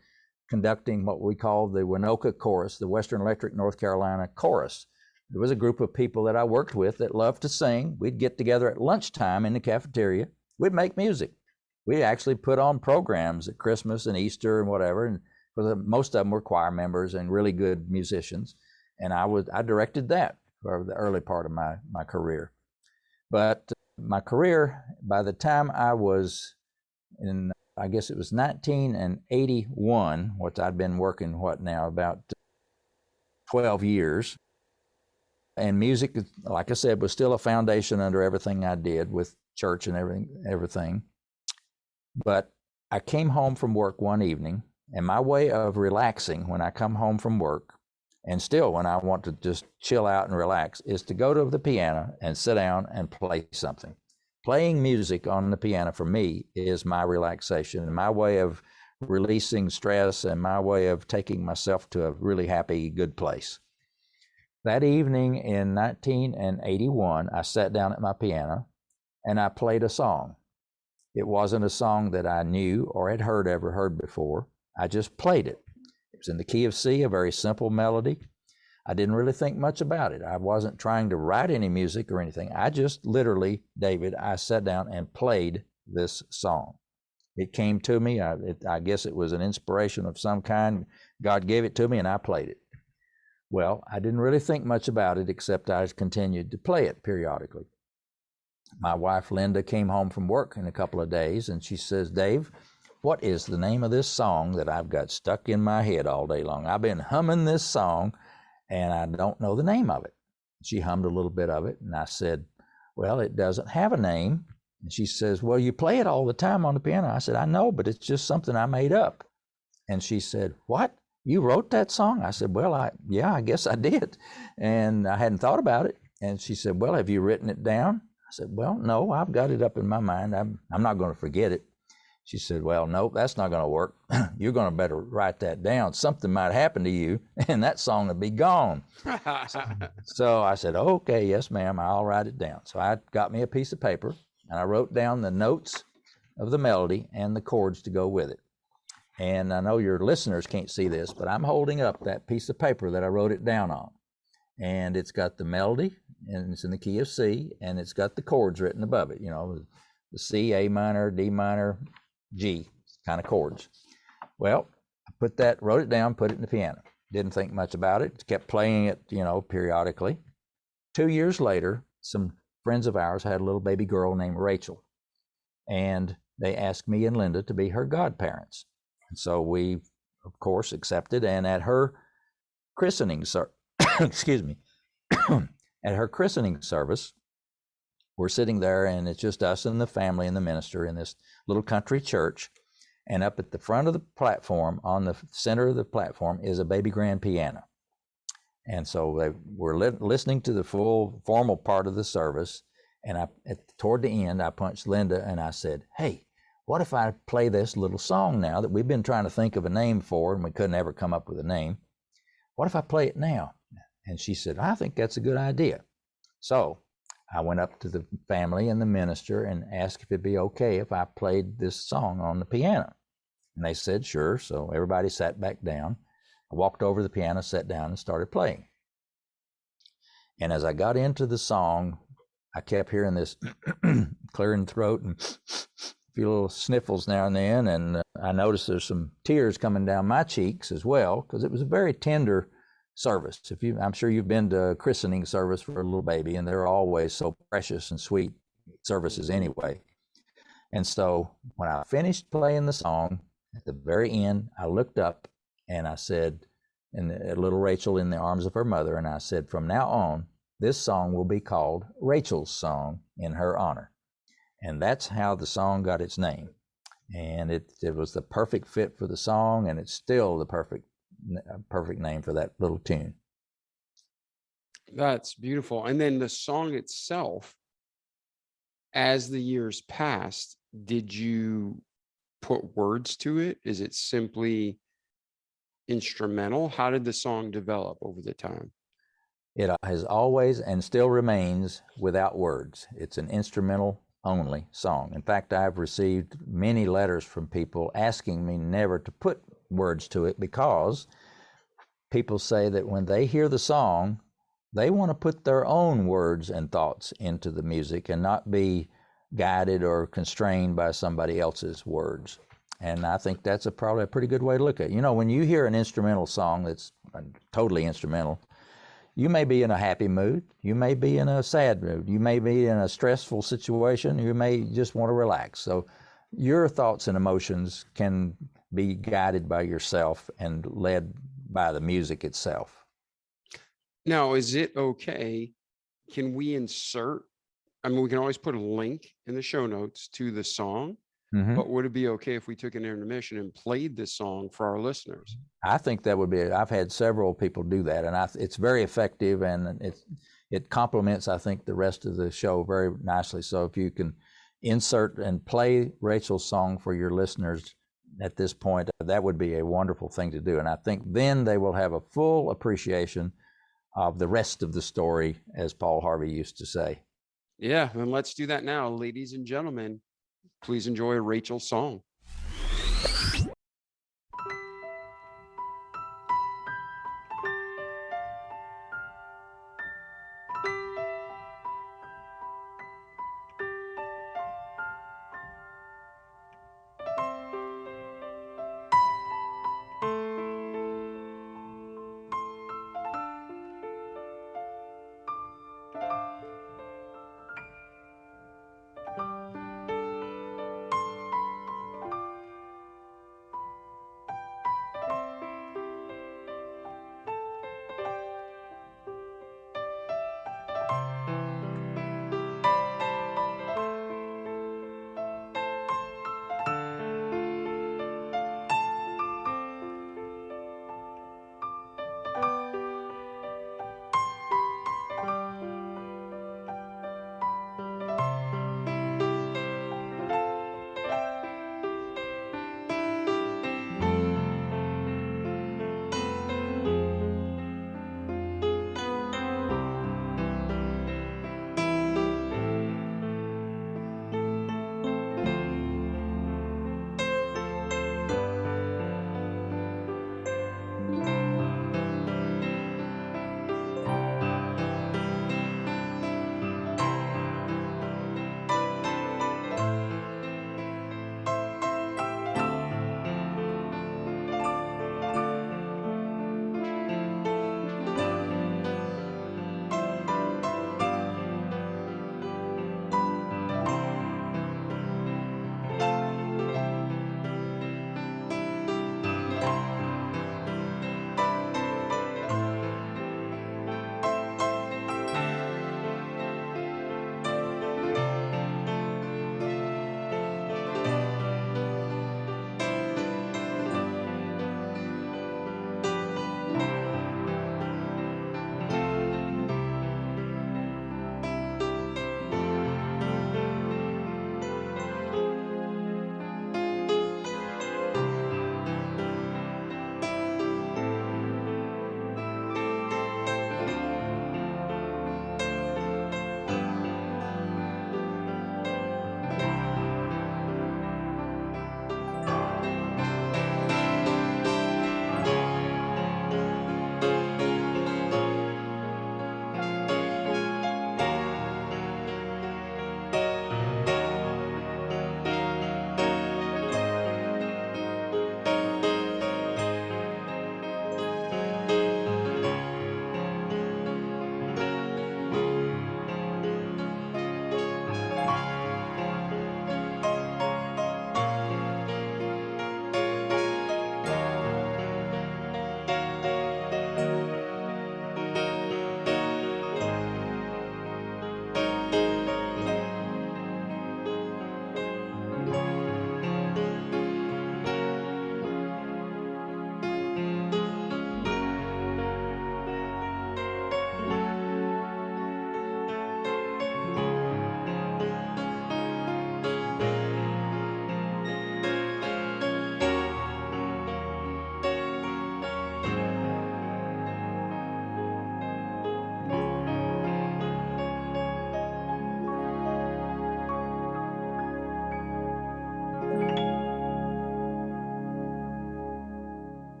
conducting what we call the Winoka Chorus, the Western Electric North Carolina Chorus. There was a group of people that I worked with that loved to sing. We'd get together at lunchtime in the cafeteria. We'd make music. We actually put on programs at Christmas and Easter and whatever. And most of them were choir members and really good musicians. And I directed that for the early part of my career. But my career, by the time I was in, I guess it was 1981, which I'd been working, about 12 years. And music, like I said, was still a foundation under everything I did with church and everything. But I came home from work one evening, and my way of relaxing when I come home from work, and still when I want to just chill out and relax, is to go to the piano and sit down and play something. Playing music on the piano for me is my relaxation and my way of releasing stress and my way of taking myself to a really happy, good place. That evening in 1981, I sat down at my piano and I played a song. It wasn't a song that I knew or had ever heard before. I just played it. It was in the key of C, a very simple melody. I didn't really think much about it. I wasn't trying to write any music or anything. I just literally, David, I sat down and played this song. It came to me. I guess it was an inspiration of some kind. God gave it to me and I played it. Well, I didn't really think much about it, except I continued to play it periodically. My wife, Linda, came home from work in a couple of days, and she says, Dave, what is the name of this song that I've got stuck in my head all day long? I've been humming this song, and I don't know the name of it. She hummed a little bit of it, and I said, well, it doesn't have a name. And she says, well, you play it all the time on the piano. I said, I know, but it's just something I made up. And she said, what? You wrote that song? I said, well, I guess I did. And I hadn't thought about it. And she said, well, have you written it down? I said, well, no, I've got it up in my mind. I'm not going to forget it. She said, well, no, that's not going to work. You're going to better write that down. Something might happen to you and that song will be gone. So I said, okay, yes, ma'am, I'll write it down. So I got me a piece of paper and I wrote down the notes of the melody and the chords to go with it. And I know your listeners can't see this, but I'm holding up that piece of paper that I wrote it down on. And it's got the melody, and it's in the key of C, and it's got the chords written above it, the C, A minor, D minor, G kind of chords. Well, I wrote it down, put it in the piano. Didn't think much about it, kept playing it, periodically. 2 years later, some friends of ours had a little baby girl named Rachel, and they asked me and Linda to be her godparents. So we, of course, accepted, and at her christening, excuse me, at her christening service, we're sitting there, and it's just us and the family and the minister in this little country church. And up at the front of the platform, on the center of the platform, is a baby grand piano. And so they were listening to the full formal part of the service, And toward the end, I punched Linda and I said, hey, what if I play this little song now that we've been trying to think of a name for and we couldn't ever come up with a name? What if I play it now? And she said, I think that's a good idea. So I went up to the family and the minister and asked if it'd be okay if I played this song on the piano. And they said, sure. So everybody sat back down. I walked over to the piano, sat down, and started playing. And as I got into the song, I kept hearing this clearing throat and a few little sniffles now and then. And I noticed there's some tears coming down my cheeks as well, because it was a very tender service. I'm sure you've been to a christening service for a little baby, and they're always so precious and sweet services anyway. And so when I finished playing the song, at the very end, I looked up and I said, and little Rachel in the arms of her mother, and I said, from now on, this song will be called Rachel's Song in her honor. And that's how the song got its name. And it was the perfect fit for the song, and it's still the perfect name for that little tune. That's beautiful. And then the song itself, as the years passed, did you put words to it? Is it simply instrumental? How did the song develop over the time? It has always and still remains without words. It's an instrumental only song. In fact, I've received many letters from people asking me never to put words to it, because people say that when they hear the song, they want to put their own words and thoughts into the music and not be guided or constrained by somebody else's words. And I think that's probably a pretty good way to look at it. You know, when you hear an instrumental song that's totally instrumental, you may be in a happy mood, you may be in a sad mood, you may be in a stressful situation, you may just want to relax. So your thoughts and emotions can be guided by yourself and led by the music itself. Now, is it okay? Can we insert, I mean, we can always put a link in the show notes to the song, but would it be okay if we took an intermission and played this song for our listeners? I think that would be, I've had several people do that, and it's very effective, and it complements, I think, the rest of the show very nicely. So if you can insert and play Rachel's song for your listeners at this point, that would be a wonderful thing to do. And I think then they will have a full appreciation of the rest of the story, as Paul Harvey used to say. Yeah, then let's do that now. Ladies and gentlemen, please enjoy Rachel's song.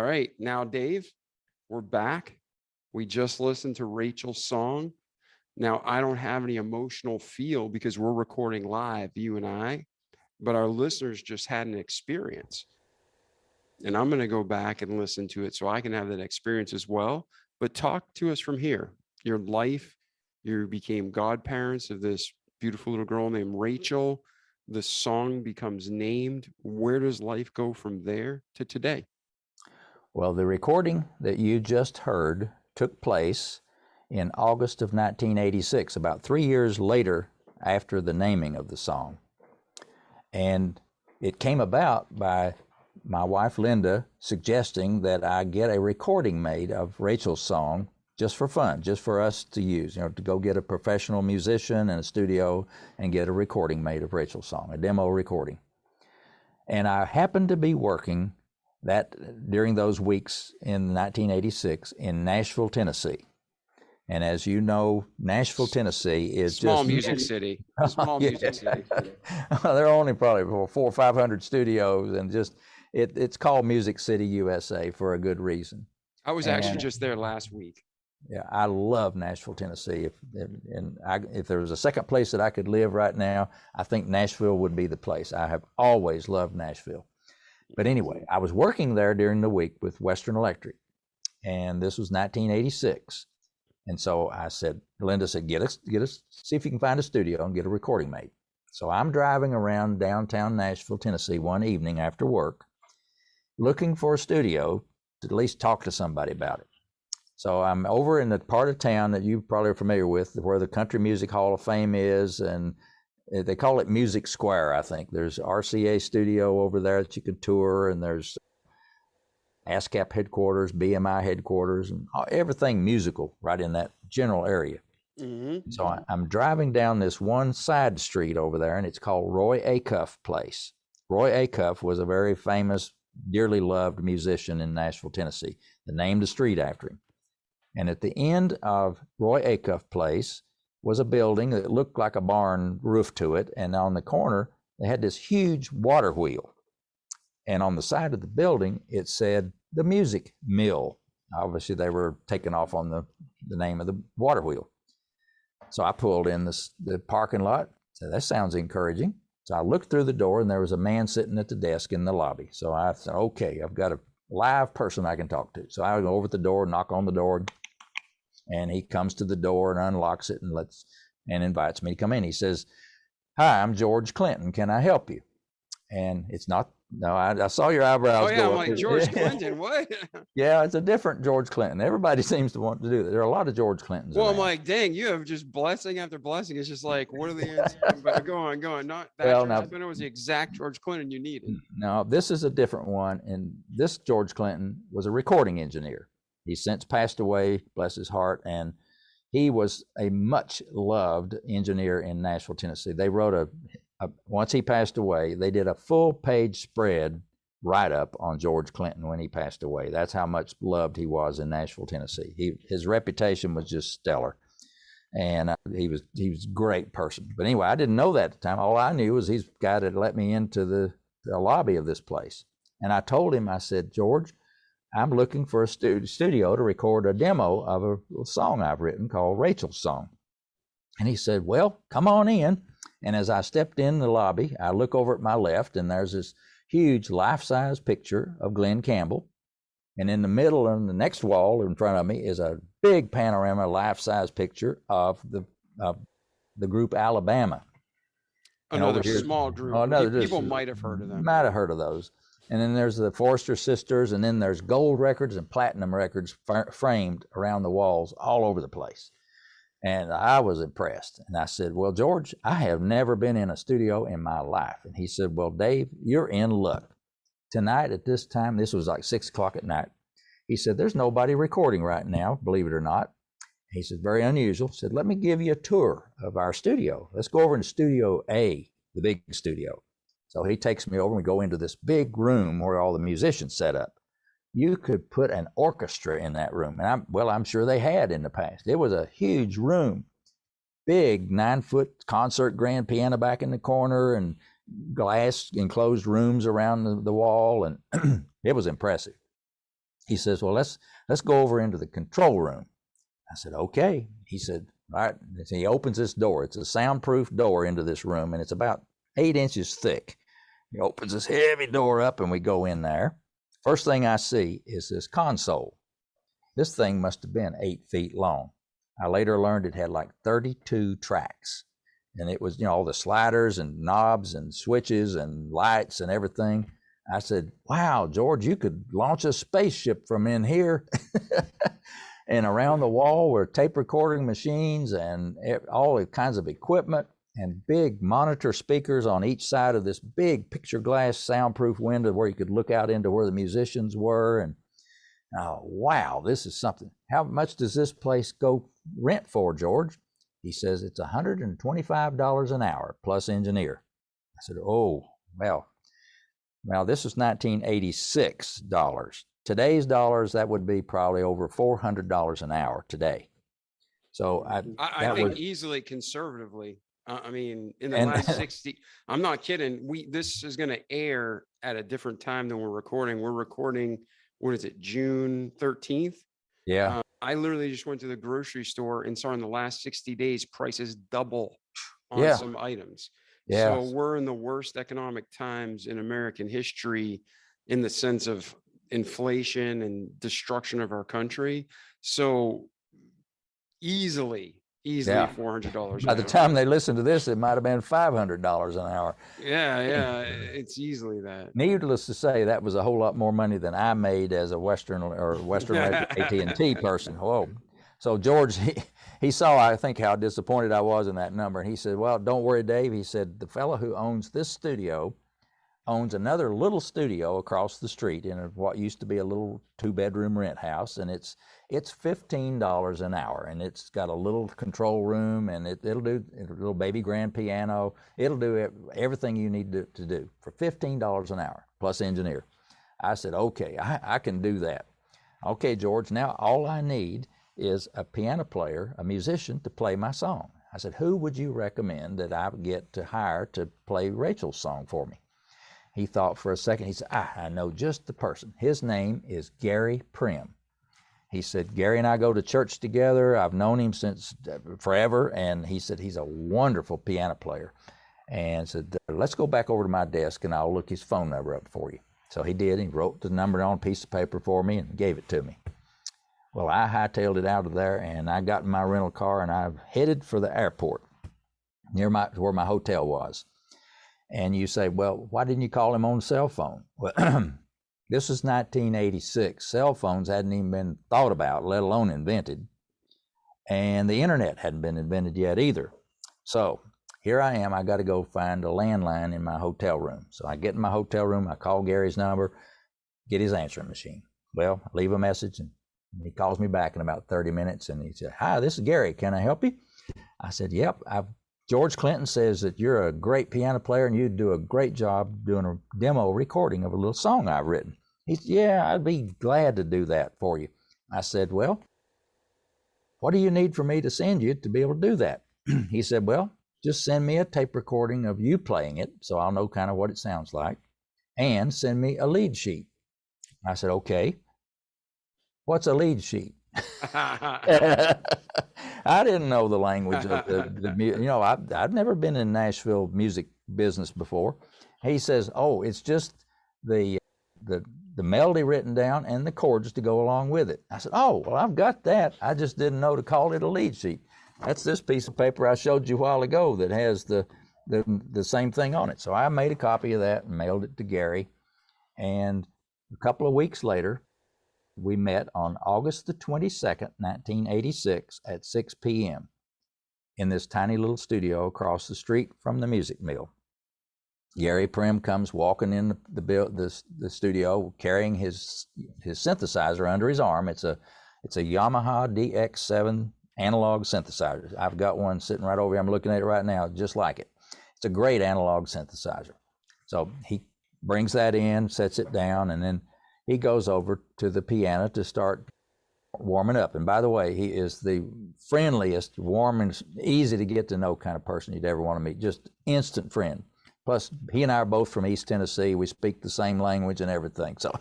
All right. Now, Dave, we're back. We just listened to Rachel's song. Now, I don't have any emotional feel because we're recording live, you and I, but our listeners just had an experience. And I'm going to go back and listen to it so I can have that experience as well. But talk to us from here. Your life, you became godparents of this beautiful little girl named Rachel. The song becomes named. Where does life go from there to today? Well, the recording that you just heard took place in August of 1986, about 3 years later after the naming of the song. And it came about by my wife Linda suggesting that I get a recording made of Rachel's song just for fun, just for us to use, to go get a professional musician in a studio and get a recording made of Rachel's song, a demo recording. And I happened to be working during those weeks in 1986 in Nashville, Tennessee. And as you know, Nashville, Tennessee is small music city. Small music city. There are only probably 400 or 500 studios, and it's called Music City, USA, for a good reason. I was actually just there last week. Yeah, I love Nashville, Tennessee. If there was a second place that I could live right now, I think Nashville would be the place. I have always loved Nashville. But anyway, I was working there during the week with Western Electric, and this was 1986. And so Linda said, get us, see if you can find a studio and get a recording made. So I'm driving around downtown Nashville, Tennessee one evening after work, looking for a studio to at least talk to somebody about it. So I'm over in the part of town that you probably are familiar with, where the Country Music Hall of Fame is, and they call it Music Square, I think. There's RCA studio over there that you can tour, and there's ASCAP headquarters, BMI headquarters, and everything musical right in that general area. Mm-hmm. So I'm driving down this one side street over there, and it's called Roy Acuff Place. Roy Acuff was a very famous, dearly loved musician in Nashville, Tennessee. They named the street after him. And at the end of Roy Acuff Place was a building that looked like a barn roof to it, and on the corner, they had this huge water wheel. And on the side of the building, it said the Music Mill. Obviously, they were taking off on the name of the water wheel. So I pulled in the parking lot. Said, that sounds encouraging. So I looked through the door, and there was a man sitting at the desk in the lobby. So I said, okay, I've got a live person I can talk to. So I go over to the door, knock on the door, and he comes to the door and unlocks it and invites me to come in. He says, hi, I'm George Clinton. Can I help you? And it's not. No, I saw your eyebrows go up. I'm like, George Clinton, what? Yeah, it's a different George Clinton. Everybody seems to want to do that. There are a lot of George Clintons Well, around. I'm like, dang, you have just blessing after blessing. It's just like, what are the answers? But go on. Not that George Clinton was the exact George Clinton you needed. No, this is a different one. And this George Clinton was a recording engineer. He's since passed away, bless his heart. And he was a much loved engineer in Nashville, Tennessee. They wrote once he passed away, they did a full page spread write-up on George Clinton when he passed away. That's how much loved he was in Nashville, Tennessee. His reputation was just stellar, and he was a great person. But anyway, I didn't know that at the time. All I knew was he's the guy that let me into the lobby of this place. And I told him, I said, George, I'm looking for a studio to record a demo of a song I've written called Rachel's Song. And he said, well, come on in. And as I stepped in the lobby, I look over at my left, and there's this huge life-size picture of Glenn Campbell. And in the middle, on the next wall in front of me, is a big panorama life-size picture of the group Alabama. Another small group. People might have heard of them. Might have heard of those. And then there's the Forrester Sisters, and then there's gold records and platinum records framed around the walls all over the place. And I was impressed. And I said, well, George, I have never been in a studio in my life. And he said, well, Dave, you're in luck. Tonight at this time, this was like 6 o'clock at night. He said, there's nobody recording right now, believe it or not. He said, very unusual. He said, let me give you a tour of our studio. Let's go over to Studio A, the big studio. So he takes me over and we go into this big room where all the musicians set up. You could put an orchestra in that room. And I'm sure they had in the past. It was a huge room, big 9-foot concert grand piano back in the corner and glass enclosed rooms around the wall. And it was impressive. He says, well, let's go over into the control room. I said, okay. He said, all right. So he opens this door. It's a soundproof door into this room, and it's about 8 inches thick. He opens this heavy door up, and we go in there. First thing I see is this console. This thing must have been 8 feet long. I later learned it had like 32 tracks, and it was, all the sliders and knobs and switches and lights and everything. I said, wow, George, you could launch a spaceship from in here. And around the wall were tape recording machines and all kinds of equipment and big monitor speakers on each side of this big picture glass soundproof window where you could look out into where the musicians were. And oh, wow, this is something. How much does this place go rent for, George? He says it's $125 an hour plus engineer. I said, oh, well, this is $1986. Today's dollars, that would be probably over $400 an hour today. So I think easily conservatively. I mean, in the last 60, I'm not kidding. This is going to air at a different time than we're recording. We're recording, what is it, June 13th? Yeah. I literally just went to the grocery store and saw in the last 60 days prices double on some items. Yeah. So we're in the worst economic times in American history in the sense of inflation and destruction of our country. So easily $400. By the time they listen to this, it might have been $500 an hour. Yeah, it's easily that. Needless to say, that was a whole lot more money than I made as a Western AT&T person. Whoa. So George, he saw, I think, how disappointed I was in that number. And he said, well, don't worry, Dave. He said, the fellow who owns this studio owns another little studio across the street in what used to be a little 2-bedroom rent house, and it's $15 an hour, and it's got a little control room, and it'll do a little baby grand piano. It'll do everything you need to do for $15 an hour plus engineer. I said, okay, I can do that. Okay, George, now all I need is a piano player, a musician to play my song. I said, who would you recommend that I would get to hire to play Rachel's song for me? He thought for a second. He said, I know just the person. His name is Gary Prim. He said, Gary and I go to church together. I've known him since forever. And he said, he's a wonderful piano player. And said, let's go back over to my desk and I'll look his phone number up for you. So he did. He wrote the number on a piece of paper for me and gave it to me. Well, I hightailed it out of there, and I got in my rental car, and I headed for the airport near where my hotel was. And you say, well, why didn't you call him on the cell phone? Well, this was 1986. Cell phones hadn't even been thought about, let alone invented. And the internet hadn't been invented yet either. So here I am. I got to go find a landline in my hotel room. So I get in my hotel room. I call Gary's number, get his answering machine. Well, I leave a message, and he calls me back in about 30 minutes. And he said, hi, this is Gary. Can I help you? I said, yep. George Clinton says that you're a great piano player and you'd do a great job doing a demo recording of a little song I've written. He said, yeah, I'd be glad to do that for you. I said, well, what do you need for me to send you to be able to do that? He said, well, just send me a tape recording of you playing it so I'll know kind of what it sounds like, and send me a lead sheet. I said, okay. What's a lead sheet? I didn't know the language of the I've never been in Nashville music business before. He says, oh, it's just the melody written down and the chords to go along with it. I said, oh, well, I've got that. I just didn't know to call it a lead sheet. That's this piece of paper I showed you a while ago that has the same thing on it. So I made a copy of that and mailed it to Gary. And a couple of weeks later, we met on August the 22nd, 1986 at 6 p.m. in this tiny little studio across the street from the music mill. Gary Prim comes walking in the studio carrying his synthesizer under his arm. It's a Yamaha DX7 analog synthesizer. I've got one sitting right over here. I'm looking at it right now, just like it. It's a great analog synthesizer. So he brings that in, sets it down, and then he goes over to the piano to start warming up. And by the way, he is the friendliest, warm, and easy to get to know kind of person you'd ever want to meet. Just instant friend. Plus, he and I are both from East Tennessee. We speak the same language and everything. So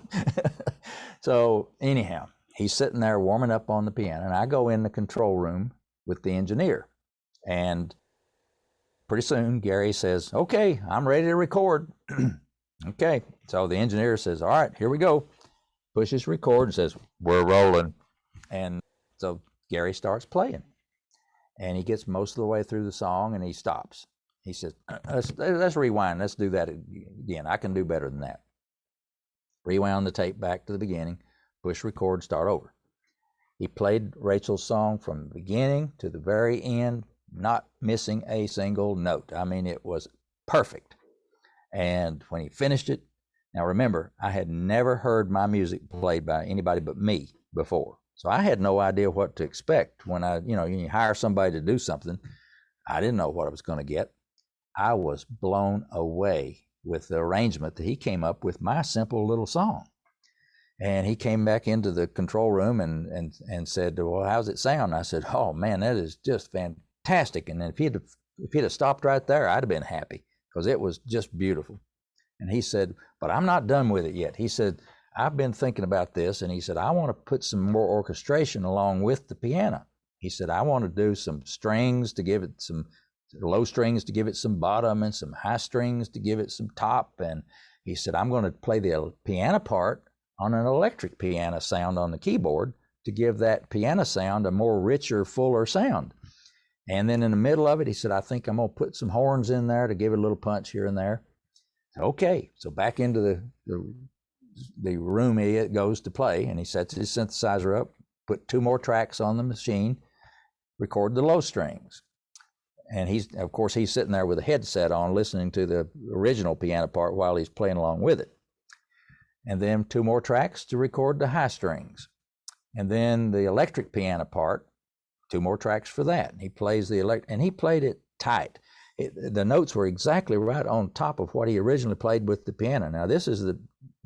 So anyhow, he's sitting there warming up on the piano, and I go in the control room with the engineer. And pretty soon, Gary says, okay, I'm ready to record. Okay. So the engineer says, all right, here we go. Pushes record and says, we're rolling. And so Gary starts playing. And he gets most of the way through the song, and he stops. He says, let's rewind. Let's do that again. I can do better than that. Rewound the tape back to the beginning, push record, start over. He played Rachel's song from the beginning to the very end, not missing a single note. I mean, it was perfect. And when he finished it, now remember, I had never heard my music played by anybody but me before. So I had no idea what to expect when you hire somebody to do something. I didn't know what I was going to get. I was blown away with the arrangement that he came up with my simple little song. And he came back into the control room and said, well, how's it sound? I said, oh man, that is just fantastic. And if he'd have stopped right there, I'd have been happy, because it was just beautiful. And he said, but I'm not done with it yet. He said, I've been thinking about this. And he said, I want to put some more orchestration along with the piano. He said, I want to do some strings to give it some low strings to give it some bottom, and some high strings to give it some top. And he said, I'm going to play the piano part on an electric piano sound on the keyboard to give that piano sound a more richer, fuller sound. And then in the middle of it, he said, I think I'm going to put some horns in there to give it a little punch here and there. Okay, so back into the room he goes to play, and he sets his synthesizer up, put 2 more tracks on the machine, record the low strings. And he's sitting there with a headset on, listening to the original piano part while he's playing along with it. And then 2 more tracks to record the high strings. And then the electric piano part, 2 more tracks for that. And he plays and he played it tight. The notes were exactly right on top of what he originally played with the piano. Now, this is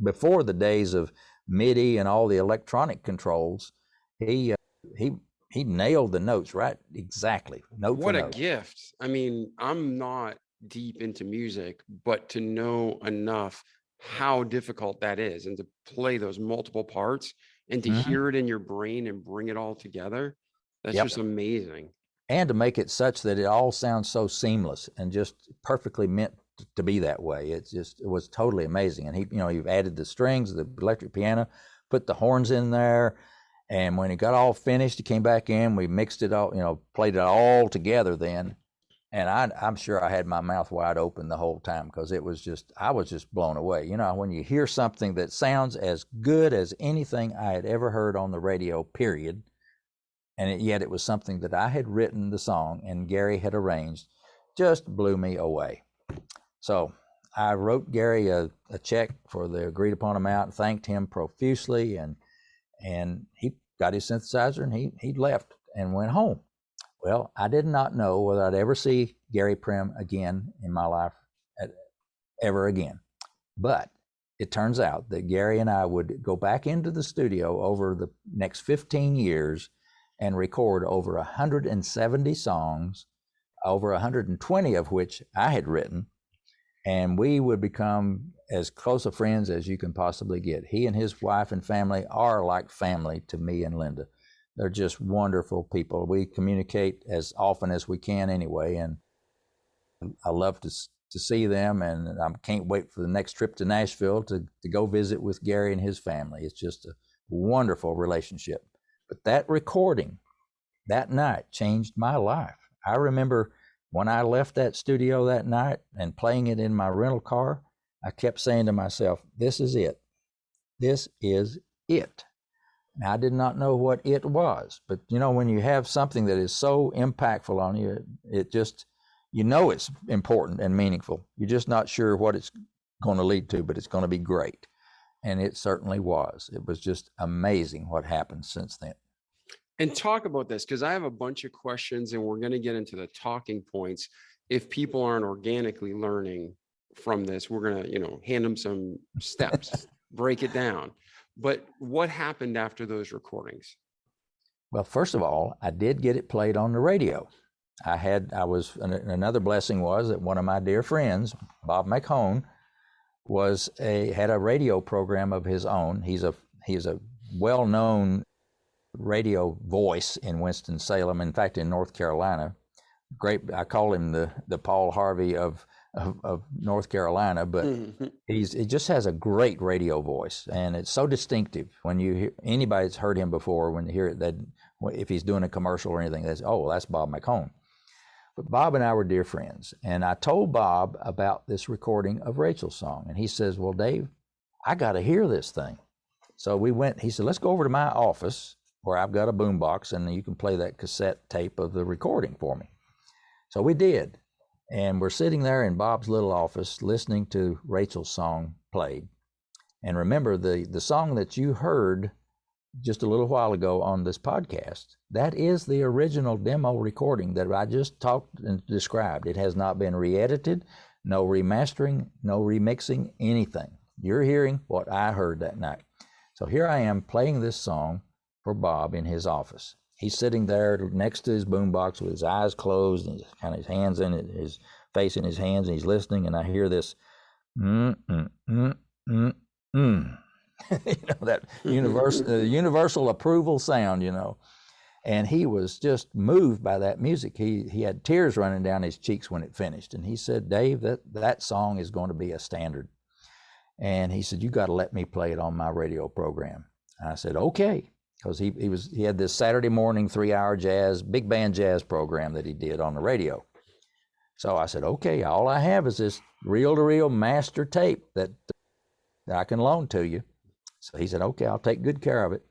before the days of MIDI and all the electronic controls. He nailed the notes right exactly. Note what for a note. gift. I mean, I'm not deep into music, but to know enough how difficult that is, and to play those multiple parts, and to hear it in your brain and bring it all together, that's just amazing. And to make it such that it all sounds so seamless and just perfectly meant to be that way. It was totally amazing. And you've added the strings, the electric piano, put the horns in there. And when he got all finished, he came back in, we mixed it all, played it all together then. And I'm sure I had my mouth wide open the whole time, because I was just blown away. When you hear something that sounds as good as anything I had ever heard on the radio, period, and yet it was something that I had written the song and Gary had arranged, just blew me away. So I wrote Gary a check for the agreed upon amount, thanked him profusely, and he got his synthesizer and he left and went home. Well, I did not know whether I'd ever see Gary Prim again in my life, ever again. But it turns out that Gary and I would go back into the studio over the next 15 years and record over 170 songs, over 120 of which I had written. And we would become as close of friends as you can possibly get. He and his wife and family are like family to me and Linda. They're just wonderful people. We communicate as often as we can anyway, and I love to see them, and I can't wait for the next trip to Nashville to go visit with Gary and his family. It's just a wonderful relationship. But that recording that night changed my life. I remember when I left that studio that night and playing it in my rental car, I kept saying to myself, this is it. This is it. Now, I did not know what it was, but when you have something that is so impactful on you, it just, it's important and meaningful. You're just not sure what it's going to lead to, but it's going to be great. And it certainly was. It was just amazing what happened since then. And talk about this, because I have a bunch of questions, and we're going to get into the talking points. If people aren't organically learning from this, we're going to, hand them some steps, break it down. But what happened after those recordings? Well, first of all, I did get it played on the radio. Another blessing was that one of my dear friends, Bob McHone, had a radio program of his own. he is a well-known radio voice in Winston-Salem, in fact, in North Carolina. Great, I call him the Paul Harvey of North Carolina, but he just has a great radio voice, and it's so distinctive. When you hear, anybody that's heard him before, when you hear it, that if he's doing a commercial or anything, they say, "Oh, that's Bob McComb." But Bob and I were dear friends, and I told Bob about this recording of Rachel's song, and he says, "Well, Dave, I got to hear this thing." So we went. He said, "Let's go over to my office where I've got a boombox, and you can play that cassette tape of the recording for me." So we did. And we're sitting there in Bob's little office listening to Rachel's song played. And remember, the song that you heard just a little while ago on this podcast, that is the original demo recording that I just talked and described. It has not been re-edited, no remastering, no remixing, anything. You're hearing what I heard that night. So here I am playing this song for Bob in his office. He's sitting there next to his boombox with his eyes closed and his hands in it, his face in his hands, and he's listening. And I hear this, that universal approval sound, And he was just moved by that music. He had tears running down his cheeks when it finished. And he said, "Dave, that song is going to be a standard." And he said, "You got to let me play it on my radio program." And I said, "Okay." Because he had this Saturday morning 3-hour jazz, big band jazz program that he did on the radio. So I said, "Okay, all I have is this reel-to-reel master tape that I can loan to you." So he said, "Okay, I'll take good care of it."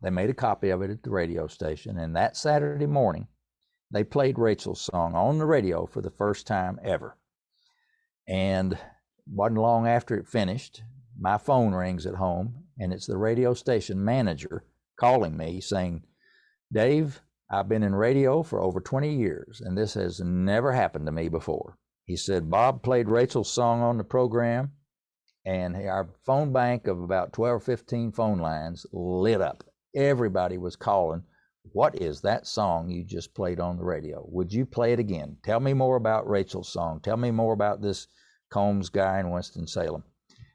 They made a copy of it at the radio station, and that Saturday morning, they played Rachel's song on the radio for the first time ever. And wasn't long after it finished, my phone rings at home, and it's the radio station manager calling me saying, "Dave, I've been in radio for over 20 years, and this has never happened to me before." He said, "Bob played Rachel's song on the program, and our phone bank of about 12 or 15 phone lines lit up. Everybody was calling, 'What is that song you just played on the radio? Would you play it again? Tell me more about Rachel's song. Tell me more about this Combs guy in Winston-Salem.'"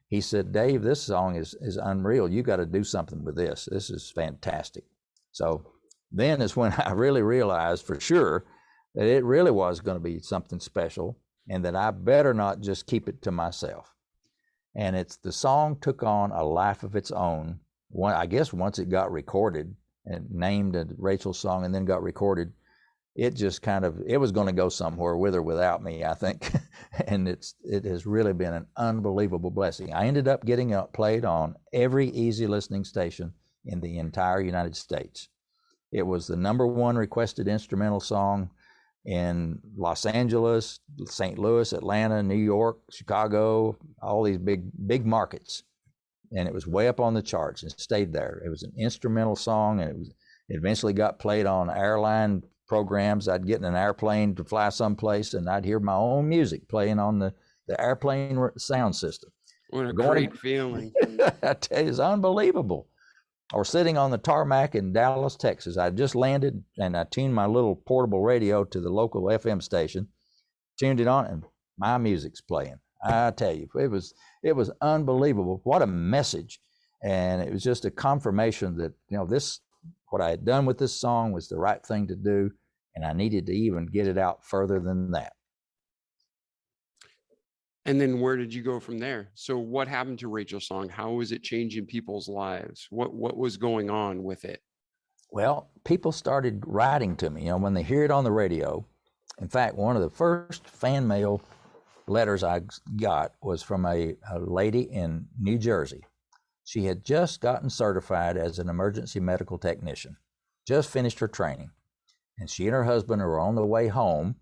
He said, "Dave, this song is unreal. You got to do something with this. This is fantastic." So then is when I really realized for sure that it really was going to be something special and that I better not just keep it to myself. And the song took on a life of its own. I guess once it got recorded and named a Rachel's song and then got recorded, it just it was going to go somewhere with or without me, I think. And it has really been an unbelievable blessing. I ended up getting played on every easy listening station in the entire United States. It was the #1 requested instrumental song in Los Angeles, St. Louis, Atlanta, New York, Chicago, all these big markets. And it was way up on the charts and stayed there. It was an instrumental song, and it eventually got played on airline programs. I'd get in an airplane to fly someplace, and I'd hear my own music playing on the airplane sound system. What a great feeling. I tell you, it's unbelievable. Or sitting on the tarmac in Dallas, Texas. I just landed, and I tuned my little portable radio to the local FM station, tuned it on, and my music's playing. I tell you, it was unbelievable. What a message. And it was just a confirmation that, what I had done with this song was the right thing to do, and I needed to even get it out further than that. And then where did you go from there? So what happened to Rachel's song? How was it changing people's lives? What was going on with it? Well, people started writing to me, when they hear it on the radio. In fact, one of the first fan mail letters I got was from a lady in New Jersey. She had just gotten certified as an emergency medical technician, just finished her training. And she and her husband were on the way home,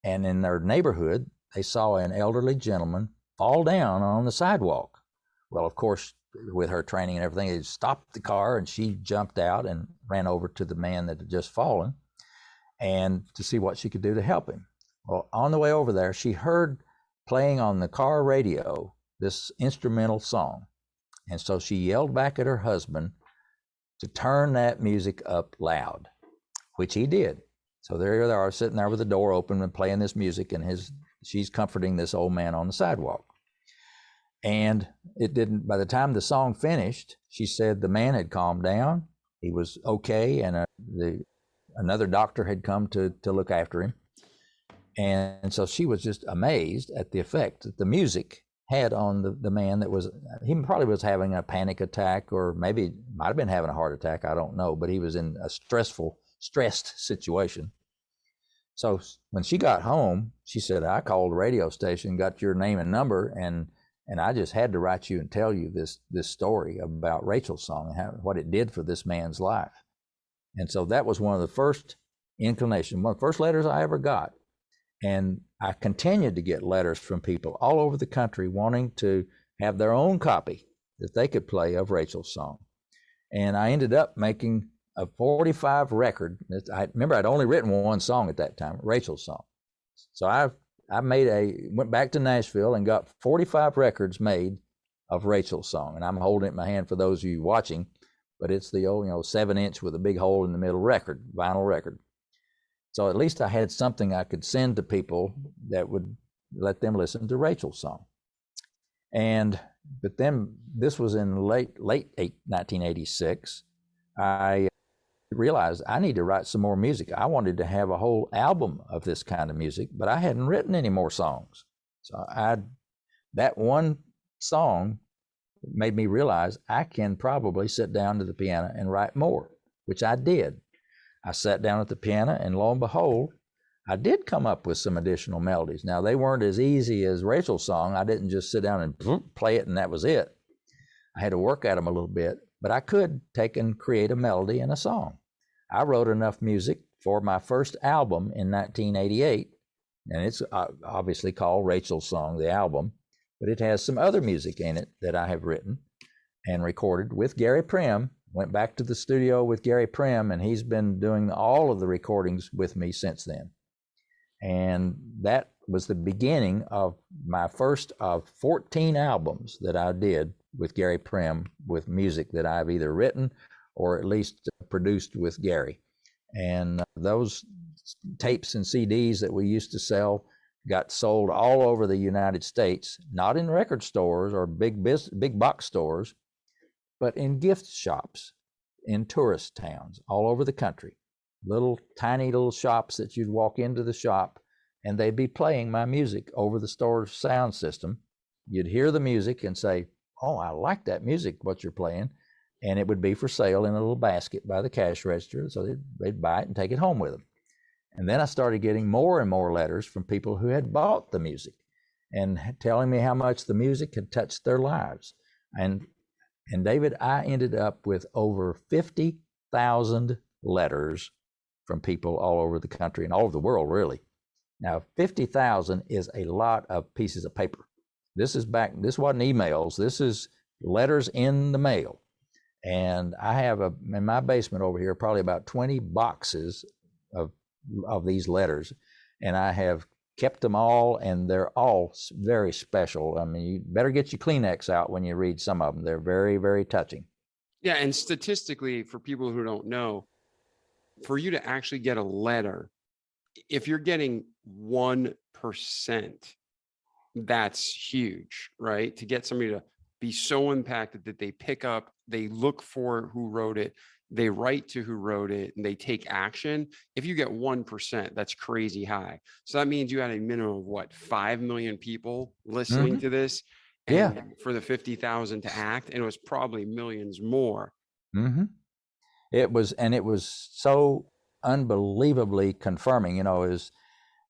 and in their neighborhood, they saw an elderly gentleman fall down on the sidewalk. Well, of course, with her training and everything, they stopped the car, and she jumped out and ran over to the man that had just fallen and to see what she could do to help him. Well, on the way over there, she heard playing on the car radio this instrumental song. And so she yelled back at her husband to turn that music up loud, which he did. So there they are, sitting there with the door open and playing this music, and she's comforting this old man on the sidewalk. And it didn't, by the time the song finished, she said the man had calmed down. He was okay. And another doctor had come to look after him. And so she was just amazed at the effect that the music had on the man he probably was having a panic attack, or maybe might have been having a heart attack. I don't know, but he was in a stressed situation. So when she got home, she said, I called the radio station, got your name and number, and I just had to write you and tell you this story about Rachel's song and what it did for this man's life. And so that was one of the first inclinations, one of the first letters I ever got. And I continued to get letters from people all over the country wanting to have their own copy that they could play of Rachel's song. And I ended up making a 45 record. I remember I'd only written one song at that time, Rachel's song. So I went back to Nashville and got 45 records made of Rachel's song. And I'm holding it in my hand for those of you watching, but it's the old, 7-inch with a big hole in the middle record, vinyl record. So at least I had something I could send to people that would let them listen to Rachel's song. But then this was in late 1986. I realized I need to write some more music. I wanted to have a whole album of this kind of music, but I hadn't written any more songs. So that one song made me realize I can probably sit down to the piano and write more, which I did. I sat down at the piano, and lo and behold, I did come up with some additional melodies. Now, they weren't as easy as Rachel's song. I didn't just sit down and play it and that was it. I had to work at them a little bit, but I could take and create a melody and a song. I wrote enough music for my first album in 1988, and it's obviously called Rachel's Song, the album, but it has some other music in it that I have written and recorded with Gary Prim. Went back to the studio with Gary Prim, and he's been doing all of the recordings with me since then. And that was the beginning of my first of 14 albums that I did with Gary Prim, with music that I've either written or at least produced with Gary. And those tapes and CDs that we used to sell got sold all over the United States, not in record stores or big box stores, but in gift shops, in tourist towns all over the country. Tiny little shops that you'd walk into the shop and they'd be playing my music over the store's sound system. You'd hear the music and say, oh, I like that music, what you're playing. And it would be for sale in a little basket by the cash register. So they'd buy it and take it home with them. And then I started getting more and more letters from people who had bought the music and telling me how much the music had touched their lives. And David, I ended up with over 50,000 letters from people all over the country and all over the world, really. Now, 50,000 is a lot of pieces of paper. This wasn't emails. This is letters in the mail. And I have in my basement over here, probably about 20 boxes of these letters. And I have kept them all, and they're all very special. I mean, you better get your Kleenex out when you read some of them. They're very, very touching. Yeah. And statistically, for people who don't know, for you to actually get a letter, if you're getting 1%, that's huge, right? To get somebody to be so impacted that they pick up, they look for who wrote it, they write to who wrote it, and they take action. If you get 1%, that's crazy high. So that means you had a minimum of 5 million people listening to this. And for the 50,000 to act, and it was probably millions more. Mm-hmm. It was so unbelievably confirming. It was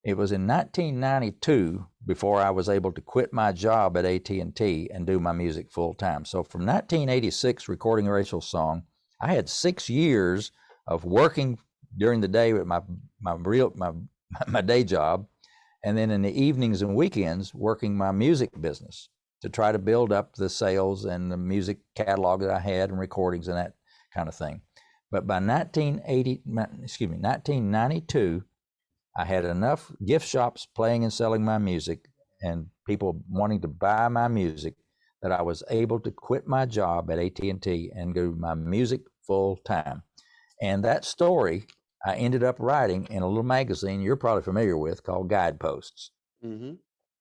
in 1992 before I was able to quit my job at AT&T and do my music full time. So from 1986, recording Rachel's song, I had 6 years of working during the day with my day job, and then in the evenings and weekends working my music business to try to build up the sales and the music catalog that I had and recordings and that kind of thing. But by 1992, I had enough gift shops playing and selling my music and people wanting to buy my music that I was able to quit my job at AT&T and do my music full time. And that story I ended up writing in a little magazine you're probably familiar with called Guideposts. Mm-hmm.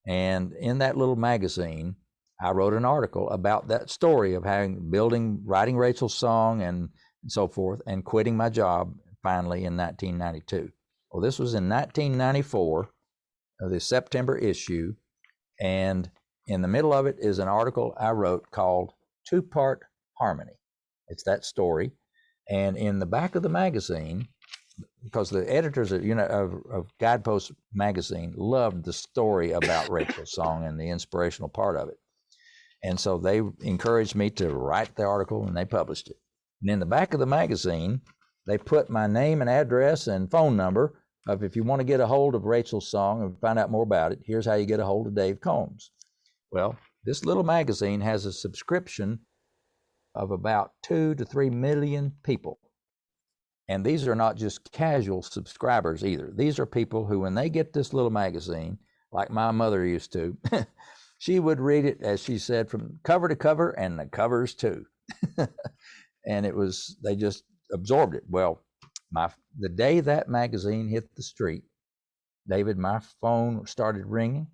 And in that little magazine, I wrote an article about that story of writing Rachel's song and so forth, and quitting my job finally in 1992. Well, this was in 1994, the September issue, and in the middle of it is an article I wrote called Two-Part Harmony. It's that story. And in the back of the magazine, because the editors of Guidepost magazine loved the story about Rachel's song and the inspirational part of it. And so they encouraged me to write the article, and they published it. And in the back of the magazine, they put my name and address and phone number of, if you want to get a hold of Rachel's song and find out more about it, here's how you get a hold of Dave Combs. Well, this little magazine has a subscription of about 2 to 3 million people. And these are not just casual subscribers either. These are people who, when they get this little magazine, like my mother used to, she would read it, as she said, from cover to cover, and the covers too. And they just absorbed it. Well, the day that magazine hit the street, David, my phone started ringing,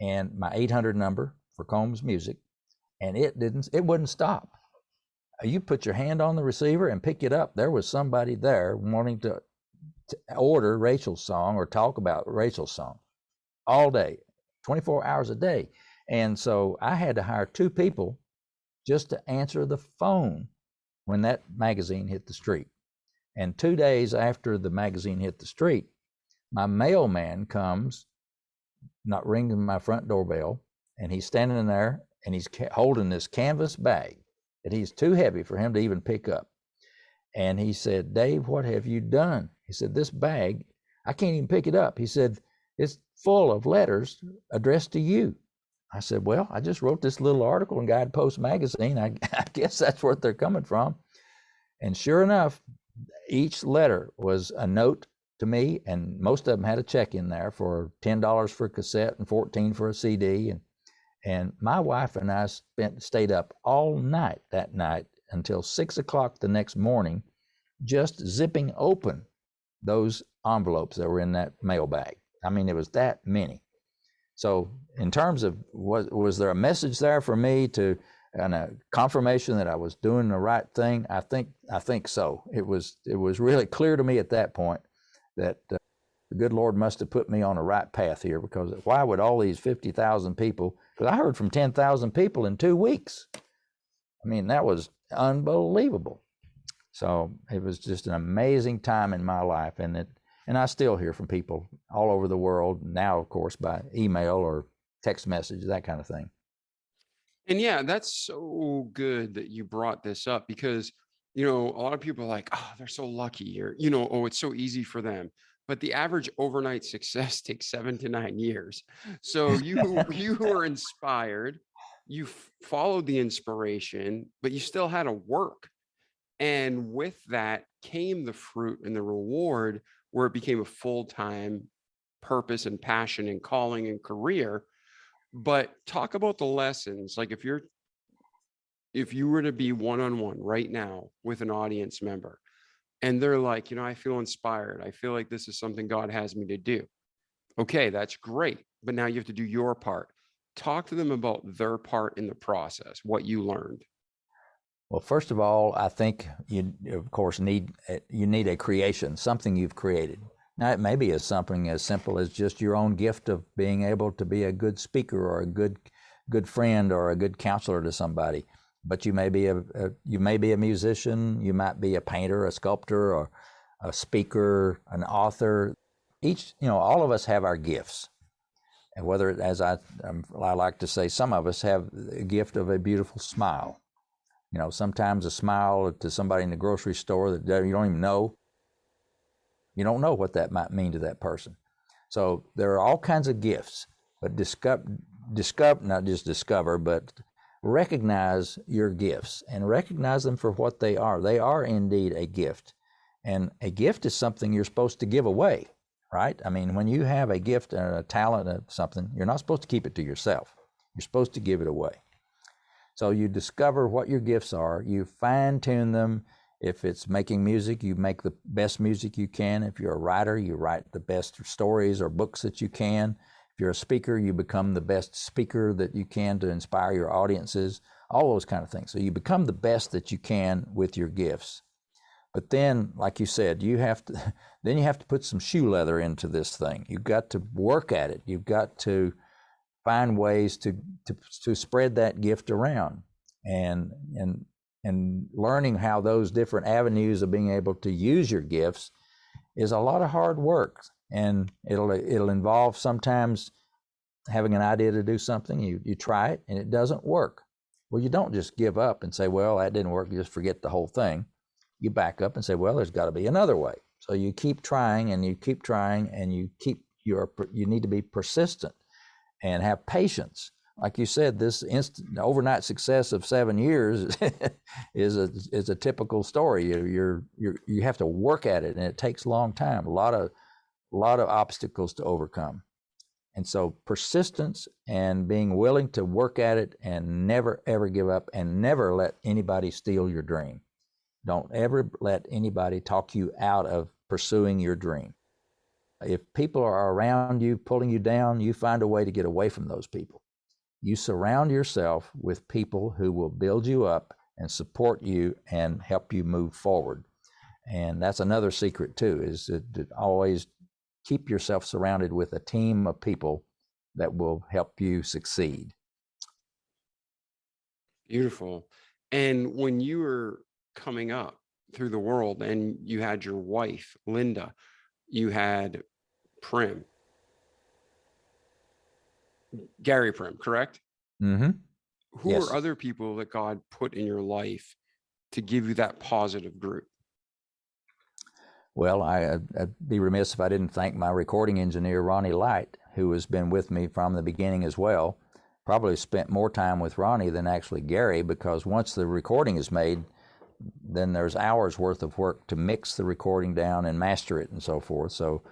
and my 800 number for Combs Music, and it wouldn't stop. You put your hand on the receiver and pick it up. There was somebody there wanting to order Rachel's song or talk about Rachel's song all day, 24 hours a day. And so I had to hire 2 people just to answer the phone when that magazine hit the street. And 2 days after the magazine hit the street, my mailman comes, not ringing my front doorbell, and he's standing in there, and he's holding this canvas bag that he's too heavy for him to even pick up. And he said, "Dave, what have you done?" He said, "This bag, I can't even pick it up." He said, "It's full of letters addressed to you." I said, "Well, I just wrote this little article in Guidepost magazine. I guess that's where they're coming from." And sure enough, each letter was a note to me, and most of them had a check in there for $10 for a cassette and $14 for a CD. And my wife and I stayed up all night that night until 6 o'clock the next morning, just zipping open those envelopes that were in that mail bag. I mean, it was that many. So in terms of, was there a message there for me and a confirmation that I was doing the right thing? I think so. It was really clear to me at that point that the good Lord must have put me on the right path here, because why would all these 50,000 people, because I heard from 10,000 people in 2 weeks. I mean, that was unbelievable. So it was just an amazing time in my life, and I still hear from people all over the world now, of course, by email or text message, that kind of thing. And yeah, that's so good that you brought this up, because, a lot of people are like, oh, they're so lucky, or, oh, it's so easy for them. But the average overnight success takes 7 to 9 years. So you were inspired, you followed the inspiration, but you still had to work. And with that came the fruit and the reward, where it became a full-time purpose and passion and calling and career. But talk about the lessons. Like, if you were to be one-on-one right now with an audience member, and they're like, I feel inspired, I feel like this is something God has me to do. Okay, that's great. But now you have to do your part. Talk to them about their part in the process, what you learned. Well, first of all, I think you, of course, need a creation, something you've created. Now, it may be something as simple as just your own gift of being able to be a good speaker, or a good friend, or a good counselor to somebody. But you may be a musician, you might be a painter, a sculptor, or a speaker, an author. All of us have our gifts. And whether, as I like to say, some of us have the gift of a beautiful smile. Sometimes a smile to somebody in the grocery store that you don't even know. You don't know what that might mean to that person. So there are all kinds of gifts, but not just discover, but recognize your gifts and recognize them for what they are. They are indeed a gift. And a gift is something you're supposed to give away, right? I mean, when you have a gift and a talent of something, you're not supposed to keep it to yourself. You're supposed to give it away. So you discover what your gifts are, you fine-tune them. If it's making music, you make the best music you can. If you're a writer, you write the best stories or books that you can. If you're a speaker, you become the best speaker that you can to inspire your audiences, all those kind of things. So you become the best that you can with your gifts. But then, like you said, you have to put some shoe leather into this thing. You've got to work at it. You've got to find ways to spread that gift around, and learning how those different avenues of being able to use your gifts is a lot of hard work. And it'll involve sometimes having an idea to do something. You try it and it doesn't work. Well, you don't just give up and say, well, that didn't work. You just forget the whole thing. You back up and say, well, there's got to be another way. So you keep trying and you keep trying, and you need to be persistent and have patience. Like you said, this overnight success of 7 years is a typical story. You have to work at it, and it takes a long time. A lot of obstacles to overcome. And so persistence and being willing to work at it and never, ever give up, and never let anybody steal your dream. Don't ever let anybody talk you out of pursuing your dream. If people are around you, pulling you down, you find a way to get away from those people. You surround yourself with people who will build you up and support you and help you move forward. And that's another secret too, is to always keep yourself surrounded with a team of people that will help you succeed. Beautiful. And when you were coming up through the world and you had your wife, Linda, you had Prim, Gary Prim, correct? Mm-hmm. Who Yes. are other people that God put in your life to give you that positive group? Well, I'd be remiss if I didn't thank my recording engineer, Ronnie Light, who has been with me from the beginning as well. Probably spent more time with Ronnie than actually Gary, because once the recording is made, then there's hours worth of work to mix the recording down and master it and so forth. So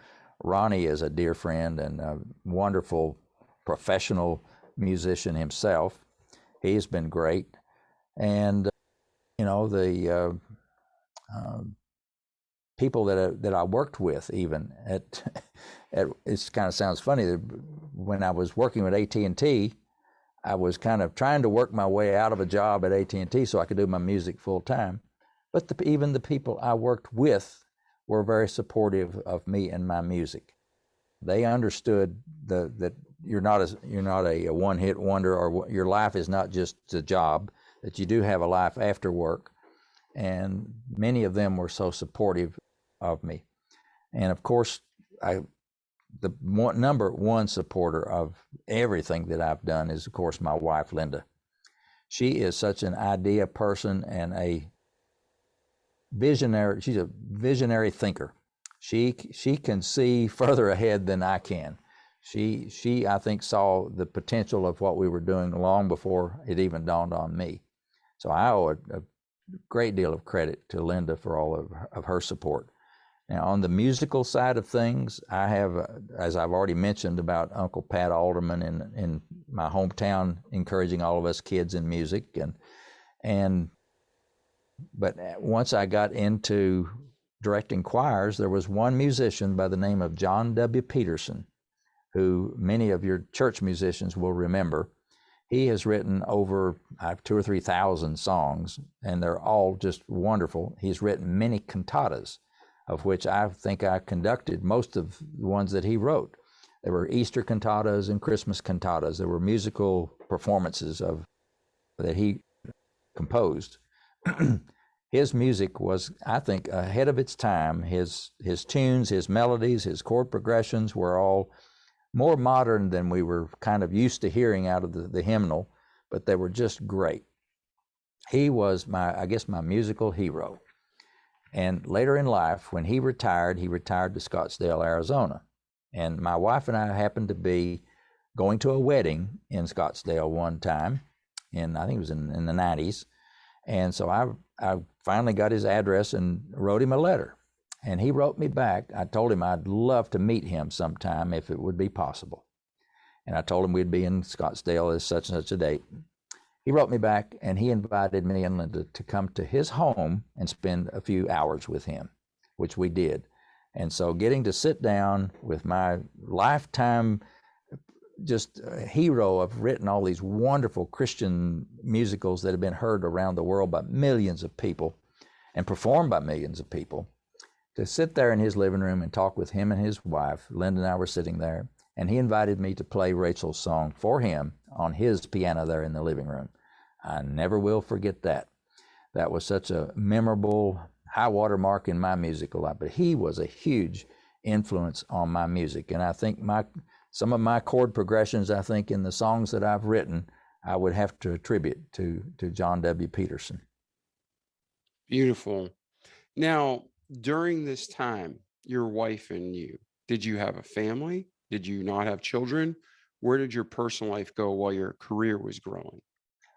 Ronnie is a dear friend and a wonderful professional musician himself. He's been great. And, the people that I worked with, even it kind of sounds funny that when I was working with AT&T, I was kind of trying to work my way out of a job at AT&T so I could do my music full time. But even the people I worked with were very supportive of me and my music. They understood that you're not a one-hit wonder, or your life is not just a job, that you do have a life after work. And many of them were so supportive of me. And of course, number one supporter of everything that I've done is, of course, my wife, Linda. She is such an idea person and a visionary. She's a visionary thinker. She can see further ahead than I can. She I think saw the potential of what we were doing long before it even dawned on me. So I owe a great deal of credit to Linda for all of her support. Now, on the musical side of things, I have, as I've already mentioned, about Uncle Pat Alderman in my hometown, encouraging all of us kids in music. But once I got into directing choirs, there was one musician by the name of John W. Peterson, who many of your church musicians will remember. He has written over 2,000 or 3,000 songs, and they're all just wonderful. He's written many cantatas, of which I think I conducted most of the ones that he wrote. There were Easter cantatas and Christmas cantatas. There were musical performances that he composed. His music was, I think, ahead of its time. His tunes, his melodies, his chord progressions were all more modern than we were kind of used to hearing out of the hymnal, but they were just great. He was my musical hero. And later in life, when he retired to Scottsdale, Arizona. And my wife and I happened to be going to a wedding in Scottsdale one time, and I think it was in the 90s. And so I finally got his address and wrote him a letter. And he wrote me back. I told him I'd love to meet him sometime if it would be possible. And I told him we'd be in Scottsdale as such and such a date. He wrote me back, and he invited me and Linda to come to his home and spend a few hours with him, which we did. And so getting to sit down with my lifetime just a hero. I've written all these wonderful Christian musicals that have been heard around the world by millions of people and performed by millions of people. To sit there in his living room and talk with him and his wife, Linda and I were sitting there, and he invited me to play Rachel's song for him on his piano there in the living room. I never will forget that. That was such a memorable high water mark in my musical life, but he was a huge influence on my music. And I think some of my chord progressions, I think in the songs that I've written, I would have to attribute to John W. Peterson. Beautiful. Now, during this time, your wife and you, did you have a family? Did you not have children? Where did your personal life go while your career was growing?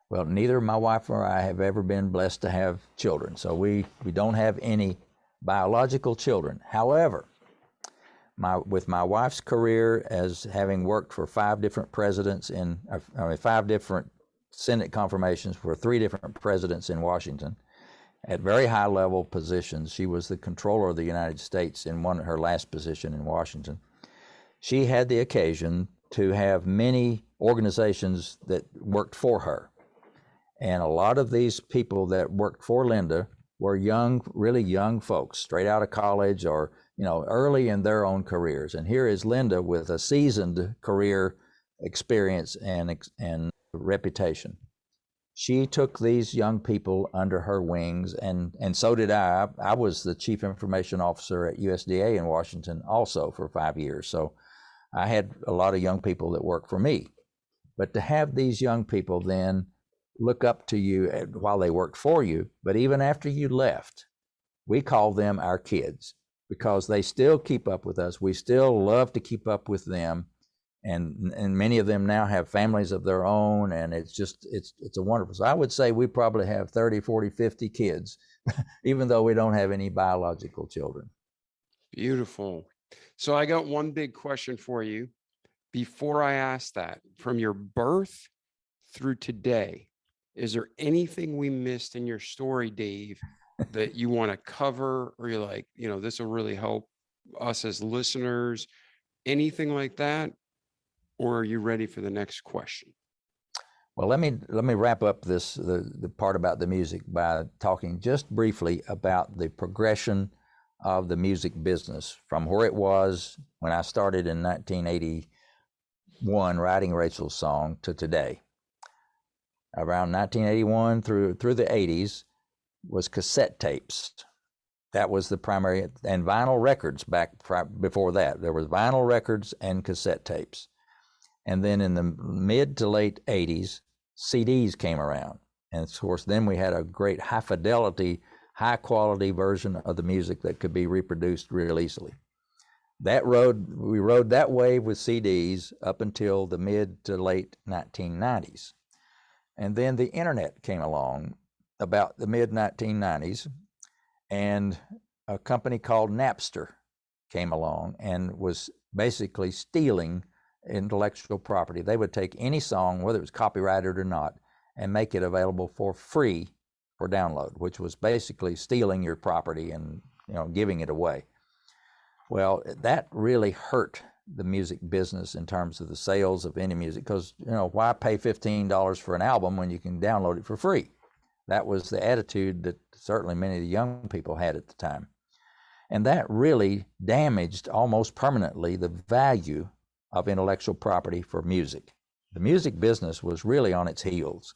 Well, neither my wife or I have ever been blessed to have children, so we don't have any biological children. However, with my wife's career as having worked for 5 different presidents 5 different Senate confirmations for 3 different presidents in Washington, at very high level positions. She was the controller of the United States in her last position in Washington. She had the occasion to have many organizations that worked for her. And a lot of these people that worked for Linda were young, really young folks, straight out of college or, early in their own careers. And here is Linda with a seasoned career experience and reputation. She took these young people under her wings, and so did I. I was the chief information officer at USDA in Washington also for 5 years. So I had a lot of young people that worked for me. But to have these young people then look up to you while they worked for you, but even after you left, we call them our kids because they still keep up with us. We still love to keep up with them. And many of them now have families of their own, and it's a wonderful. So I would say we probably have 30, 40, 50 kids, even though we don't have any biological children. Beautiful. So I got one big question for you. Before I ask that, from your birth through today, is there anything we missed in your story, Dave, that you want to cover, or you're like, this will really help us as listeners, anything like that? Or are you ready for the next question? Well, let me wrap up the part about the music by talking just briefly about the progression of the music business from where it was when I started in 1981 writing Rachel's song to today. Around 1981 through the 80s was cassette tapes. That was the primary, and vinyl records before that. There was vinyl records and cassette tapes. And then in the mid to late 80s, CDs came around. And of course, then we had a great high fidelity, high quality version of the music that could be reproduced real easily. We rode that wave with CDs up until the mid to late 1990s. And then the internet came along about the mid 1990s, and a company called Napster came along and was basically stealing intellectual property. They would take any song, whether it was copyrighted or not, and make it available for free for download, which was basically stealing your property and giving it away. Well, that really hurt the music business in terms of the sales of any music, because why pay $15 for an album when you can download it for free? That was the attitude that certainly many of the young people had at the time. And that really damaged almost permanently the value of intellectual property for music. The music business was really on its heels.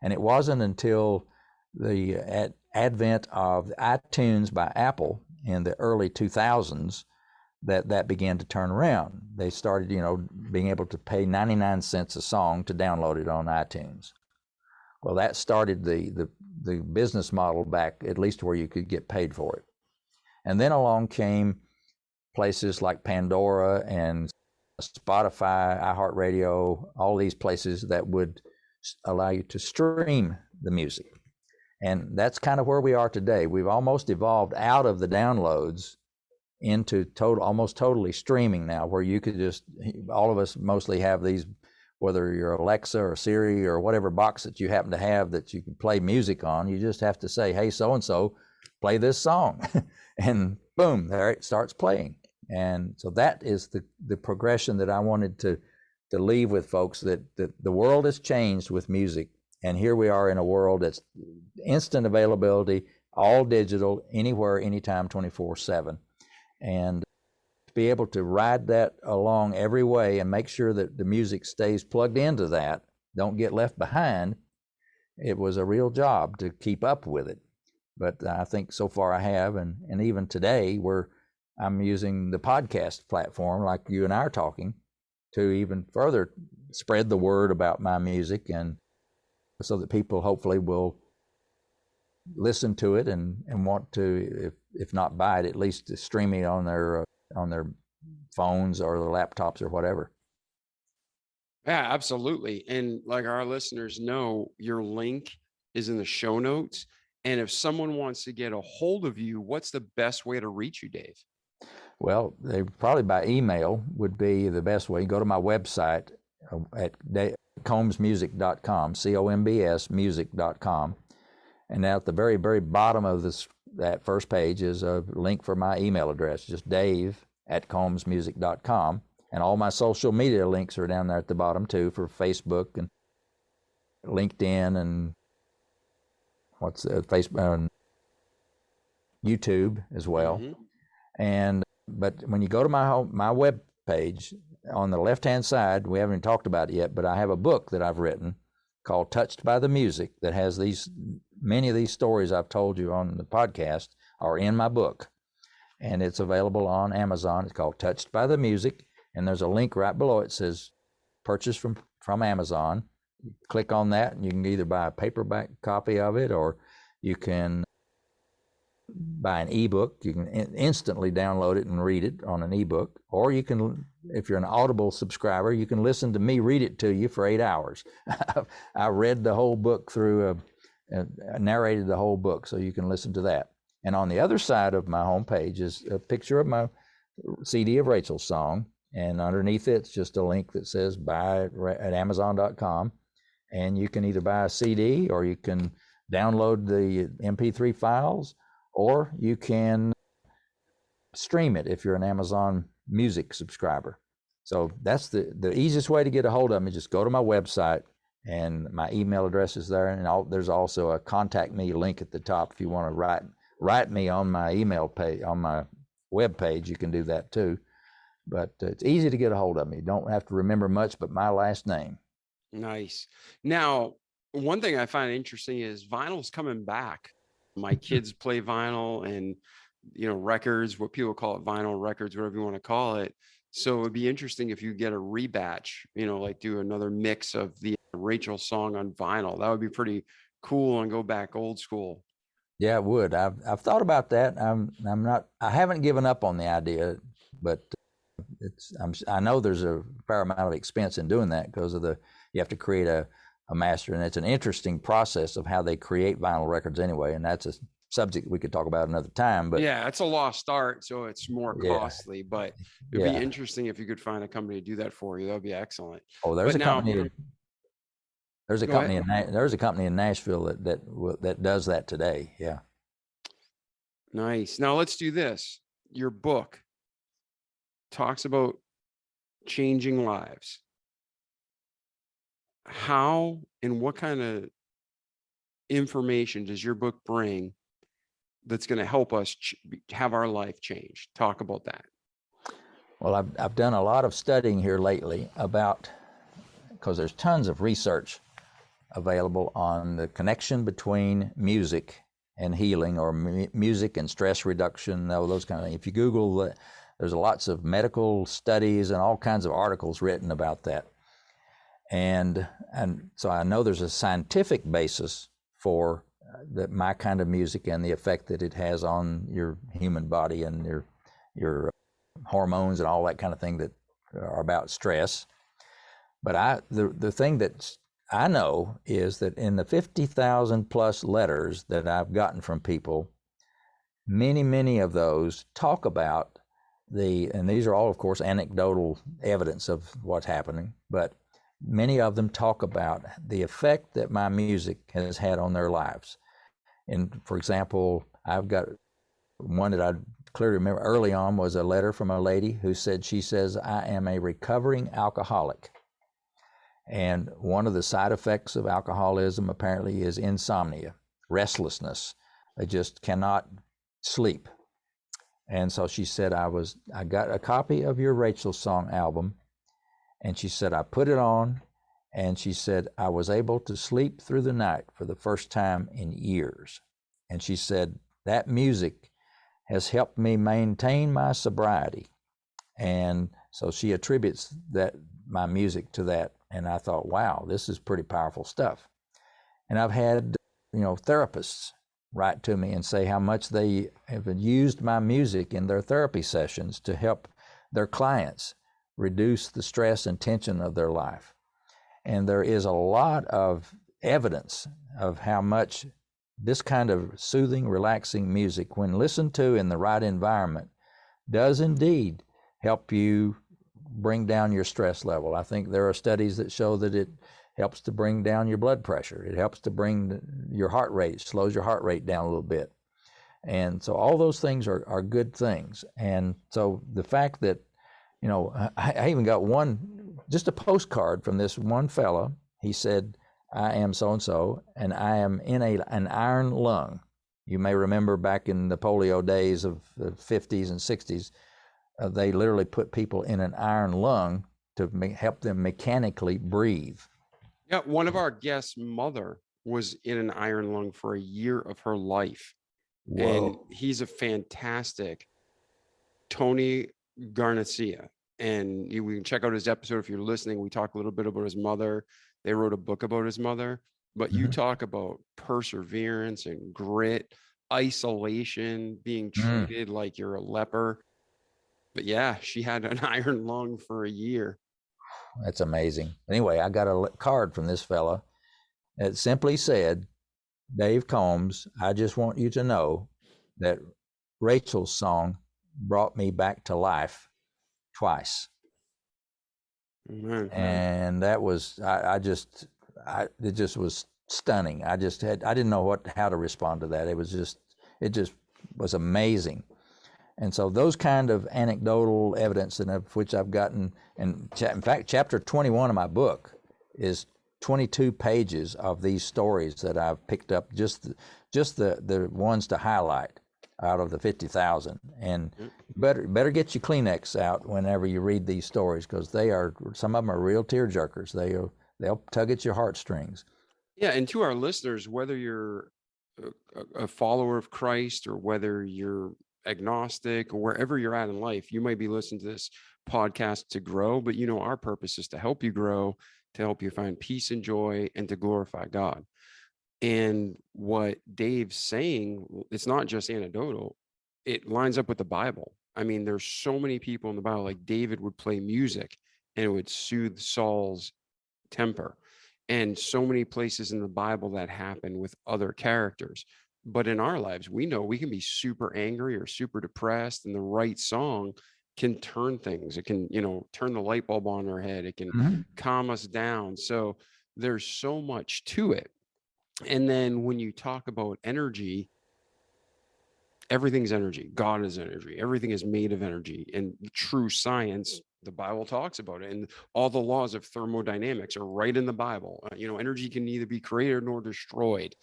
And it wasn't until the advent of iTunes by Apple in the early 2000s that began to turn around. They started, being able to pay 99 cents a song to download it on iTunes. Well, that started the business model back, at least where you could get paid for it. And then along came places like Pandora and Spotify, iHeartRadio, all these places that would allow you to stream the music. And that's kind of where we are today. We've almost evolved out of the downloads into almost totally streaming now, where you could all of us mostly have these, whether you're Alexa or Siri or whatever box that you happen to have that you can play music on, you just have to say, hey, so-and-so, play this song. And boom, there it starts playing. And so that is the progression that I wanted to to leave with folks that the world has changed with music, and here we are in a world that's instant availability, all digital, anywhere, anytime, 24/7, and be able to ride that along every way and make sure that the music stays plugged into that, don't get left behind. It was a real job to keep up with it, but I think so far I have, and even today I'm using the podcast platform like you and I are talking to even further spread the word about my music, and so that people hopefully will listen to it and want to, if not buy it, at least stream it on their phones or their laptops or whatever. Yeah, absolutely. And like our listeners know, your link is in the show notes. And if someone wants to get a hold of you, what's the best way to reach you, Dave? Well, they probably by email would be the best way. You go to my website at combsmusic.com, COMBS music.com. And now at the very, very bottom of that first page is a link for my email address, just dave@combsmusic.com. And all my social media links are down there at the bottom too, for Facebook and LinkedIn and Facebook and YouTube as well. Mm-hmm. But when you go to my web page, on the left-hand side, we haven't even talked about it yet, but I have a book that I've written called Touched by the Music that has many of these stories I've told you on the podcast are in my book. And it's available on Amazon. It's called Touched by the Music. And there's a link right below it says purchase from Amazon. You click on that and you can either buy a paperback copy of it, or you can buy an ebook. You can instantly download it and read it on an ebook, or you can, if you're an Audible subscriber, you can listen to me read it to you for 8 hours. I read the whole book through, narrated the whole book, so you can listen to that. And on the other side of my homepage is a picture of my CD of Rachel's song, and underneath it's just a link that says buy at Amazon.com, and you can either buy a CD or you can download the MP3 files, or you can stream it if you're an Amazon Music subscriber. So that's the easiest way to get a hold of me. Just go to my website, and my email address is there, and there's also a contact me link at the top. If you want to write me on my email page, on my web page, you can do that too. But it's easy to get a hold of me. You don't have to remember much but my last name. Nice. Now, one thing I find interesting is vinyl's coming back. My kids play vinyl and, records, what people call it, vinyl records, whatever you want to call it. So it would be interesting if you get a rebatch, like do another mix of the Rachel song on vinyl. That would be pretty cool, and go back old school. Yeah, it would. I've thought about that. I haven't given up on the idea, but I know there's a fair amount of expense in doing that because you have to create a master, and it's an interesting process of how they create vinyl records anyway, and that's a subject we could talk about another time. But yeah, it's a lost art, so it's more costly, but it'd be interesting if you could find a company to do that for you. That would be excellent. Oh, there's a company in Nashville that does that today. Yeah. Nice. Now let's do this. Your book talks about changing lives. How and what kind of information does your book bring that's going to help us have our life change? Talk about that. Well, I've done a lot of studying here lately because there's tons of research available on the connection between music and healing, or music and stress reduction, those kind of things. If you Google, there's lots of medical studies and all kinds of articles written about that. And so I know there's a scientific basis for my kind of music and the effect that it has on your human body and your hormones and all that kind of thing that are about stress. But the thing that I know is that in the 50,000 plus letters that I've gotten from people, many of those talk about and these are all, of course, anecdotal evidence of what's happening, but many of them talk about the effect that my music has had on their lives. And for example, I've got one that I clearly remember early on was a letter from a lady who said, she says, "I am a recovering alcoholic. And one of the side effects of alcoholism apparently is insomnia, restlessness. They just cannot sleep. And so she said, I got a copy of your Rachel Song album. And she said, I put it on. And she said, I was able to sleep through the night for the first time in years. And she said, that music has helped me maintain my sobriety. And so she attributes my music to that. And I thought, wow, this is pretty powerful stuff. And I've had, therapists write to me and say how much they have used my music in their therapy sessions to help their clients reduce the stress and tension of their life. And there is a lot of evidence of how much this kind of soothing, relaxing music, when listened to in the right environment, does indeed help you bring down your stress level. I think there are studies that show that it helps to bring down your blood pressure. It helps to bring your heart rate, slows your heart rate down a little bit. And so all those things are good things. And so the fact that, I even got just a postcard from this one fella. He said, I am so-and-so, and I am in an iron lung. You may remember back in the polio days of the 50s and 60s, they literally put people in an iron lung to help them mechanically breathe. Yeah, one of our guests' mother was in an iron lung for a year of her life. Whoa. And he's a fantastic Tony Garcia. And we can check out his episode if you're listening. We talk a little bit about his mother. They wrote a book about his mother. But you talk about perseverance and grit, isolation, being treated like you're a leper. But yeah, she had an iron lung for a year. That's amazing. Anyway, I got a card from this fella that simply said, Dave Combs, I just want you to know that Rachel's song brought me back to life twice. And that was, it just was stunning. I didn't know how to respond to that. It just was amazing. And so those kind of anecdotal evidence, and of which I've gotten, and in fact, chapter 21 of my book is 22 pages of these stories that I've picked up, just the ones to highlight out of the 50,000. And better get your Kleenex out whenever you read these stories, because some of them are real tear jerkers. They'll tug at your heartstrings. Yeah, and to our listeners, whether you're a follower of Christ or whether you're agnostic or wherever you're at in life, you might be listening to this podcast to grow, but our purpose is to help you grow, to help you find peace and joy, and to glorify God. And what Dave's saying, it's not just anecdotal, it lines up with the Bible. I mean, there's so many people in the Bible, like David would play music and it would soothe Saul's temper. And so many places in the Bible that happen with other characters. But in our lives, we know we can be super angry or super depressed, and the right song can turn things. It can, turn the light bulb on our head. It can calm us down. So there's so much to it. And then when you talk about energy, everything's energy. God is energy. Everything is made of energy. And true science, the Bible talks about it. And all the laws of thermodynamics are right in the Bible. Energy can neither be created nor destroyed.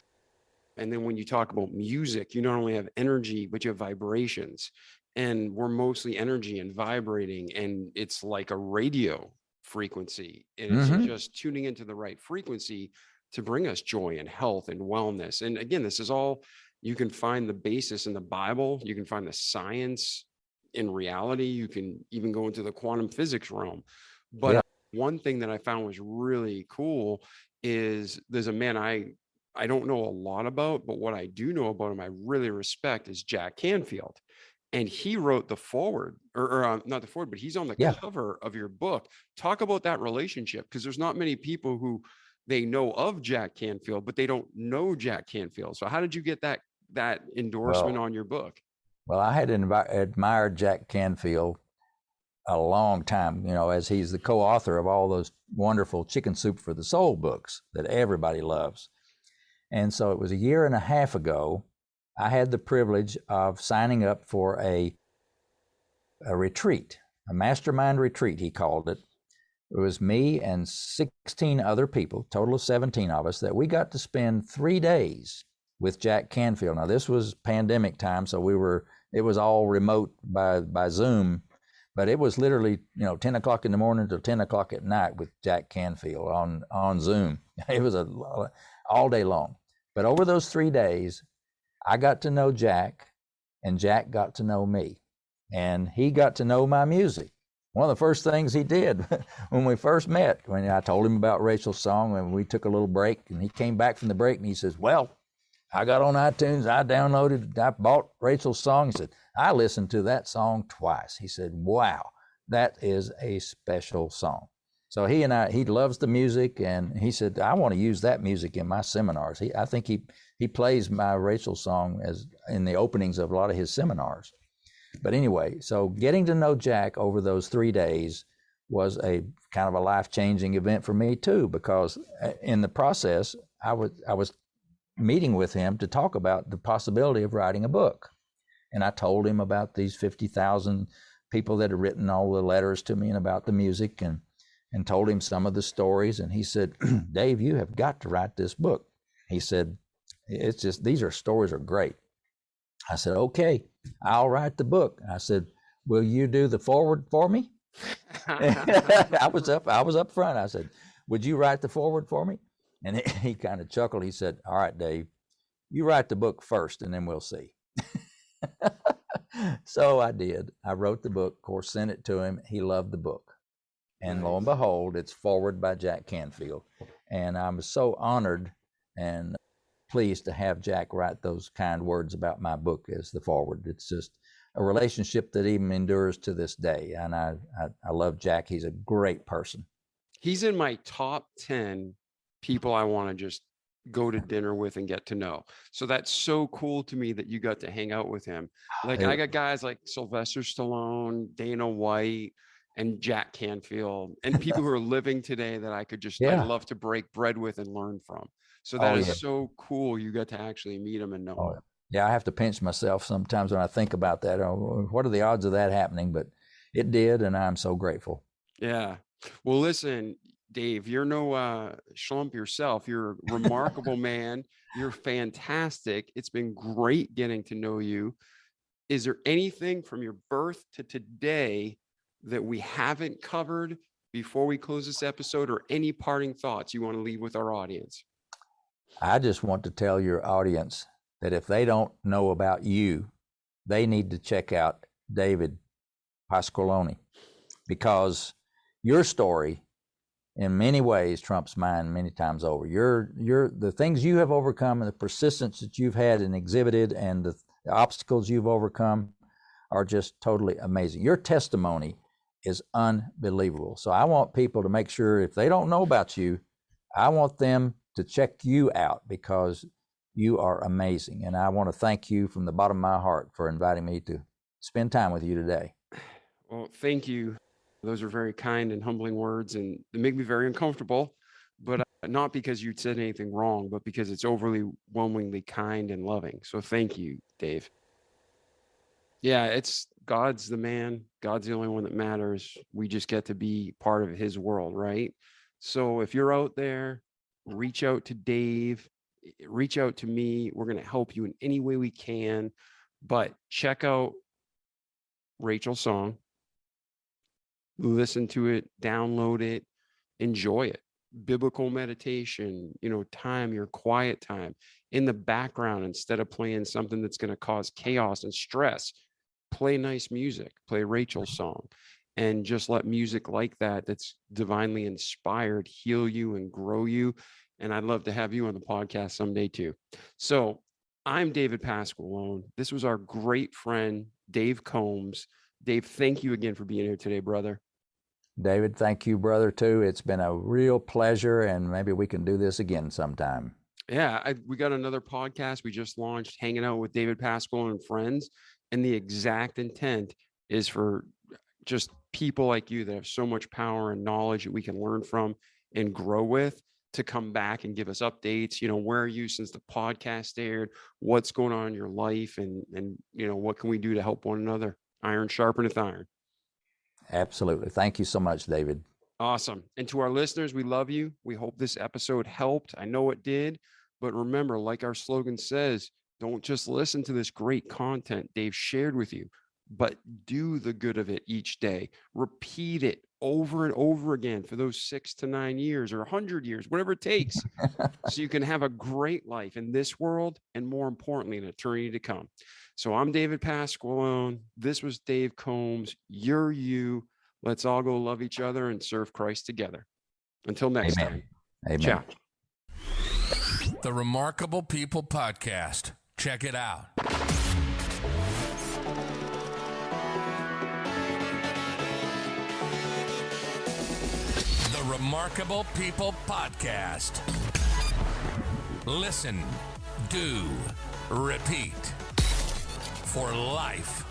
And then when you talk about music, you not only have energy, but you have vibrations. And we're mostly energy and vibrating. And it's like a radio frequency. And it's just tuning into the right frequency to bring us joy and health and wellness. And again, this is all, you can find the basis in the Bible. You can find the science in reality. You can even go into the quantum physics realm. But one thing that I found was really cool is there's a man I don't know a lot about, but what I do know about him, I really respect, is Jack Canfield. And he wrote the foreword, or not the foreword, but he's on the cover of your book. Talk about that relationship, because there's not many people who they know of Jack Canfield, but they don't know Jack Canfield. So how did you get that endorsement on your book? Well, I had admired Jack Canfield a long time, as he's the co-author of all those wonderful Chicken Soup for the Soul books that everybody loves. And so it was a year and a half ago, I had the privilege of signing up for a retreat, a mastermind retreat, he called it, It was me and 16 other people, total of 17 of us, that we got to spend 3 days with Jack Canfield. Now, this was pandemic time, so it was all remote by Zoom, but it was literally, 10 o'clock in the morning till 10 o'clock at night with Jack Canfield on Zoom. It was all day long. But over those 3 days, I got to know Jack, and Jack got to know me, and he got to know my music. One of the first things he did when we first met, when I told him about Rachel's song, and we took a little break, and he came back from the break and he says, well, I got on iTunes, I bought Rachel's song. He said, I listened to that song twice. He said, wow, that is a special song. So he loves the music, and he said, I want to use that music in my seminars. I think he plays my Rachel song as in the openings of a lot of his seminars. But anyway, so getting to know Jack over those 3 days was a kind of a life-changing event for me too, because in the process, I was meeting with him to talk about the possibility of writing a book. And I told him about these 50,000 people that had written all the letters to me and about the music, and told him some of the stories. And he said, Dave, you have got to write this book. He said, these stories are great. I said, okay, I'll write the book. I said, will you do the forward for me? I was up front. I said, would you write the forward for me? And he kind of chuckled. He said, all right, Dave, you write the book first and then we'll see. So I did. I wrote the book, of course, sent it to him. He loved the book. And lo and behold, it's forward by Jack Canfield. And I'm so honored and pleased to have Jack write those kind words about my book as the forward. It's just a relationship that even endures to this day. And I love Jack. He's a great person. He's in my top 10 people I want to just go to dinner with and get to know. So that's so cool to me that you got to hang out with him. Like I got guys like Sylvester Stallone, Dana White, and Jack Canfield, and people who are living today that I could just, I'd love to break bread with and learn from. So that is so cool. You got to actually meet him and know him. Yeah, I have to pinch myself sometimes when I think about that. What are the odds of that happening? But it did, and I'm so grateful. Yeah. Well, listen, Dave, you're no schlump yourself. You're a remarkable man. You're fantastic. It's been great getting to know you. Is there anything from your birth to today that we haven't covered before we close this episode, or any parting thoughts you want to leave with our audience? I just want to tell your audience that if they don't know about you, they need to check out David Pasqualone, because your story in many ways trumps mine many times over. The things you have overcome and the persistence that you've had and exhibited and the obstacles you've overcome are just totally amazing. Your testimony is unbelievable. So I want people to make sure, if they don't know about you, I want them to check you out, because you are amazing. And I want to thank you from the bottom of my heart for inviting me to spend time with you today. Well, thank you. Those are very kind and humbling words, and they make me very uncomfortable, but not because you said anything wrong, but because it's overwhelmingly kind and loving. So thank you, Dave. Yeah, it's God's the man. God's the only one that matters. We just get to be part of his world, right? So if you're out there, reach out to Dave, reach out to me. We're going to help you in any way we can, but check out Rachel's song, listen to it, download it, enjoy it. Biblical meditation, time, your quiet time in the background, instead of playing something that's going to cause chaos and stress, play nice music, play Rachel's song, and just let music like that, that's divinely inspired, heal you and grow you. And I'd love to have you on the podcast someday too. So I'm David Pasqualone. This was our great friend, Dave Combs. Dave, thank you again for being here today, brother. David, thank you, brother, too. It's been a real pleasure, and maybe we can do this again sometime. Yeah, we got another podcast we just launched, Hanging Out with David Pasqualone and Friends. And the exact intent is for just people like you that have so much power and knowledge that we can learn from and grow with, to come back and give us updates. Where are you since the podcast aired? What's going on in your life? And what can we do to help one another? Iron sharpeneth iron. Absolutely. Thank you so much, David. Awesome. And to our listeners, we love you. We hope this episode helped. I know it did. But remember, like our slogan says, don't just listen to this great content Dave shared with you, but do the good of it each day. Repeat it over and over again for those 6 to 9 years or 100 years, whatever it takes, so you can have a great life in this world and, more importantly, an eternity to come. So I'm David Pasqualone. This was Dave Combs. You're you. Let's all go love each other and serve Christ together. Until next time. Amen. Ciao. The Remarkable People Podcast. Check it out. The Remarkable People Podcast. Listen, do, repeat. For life.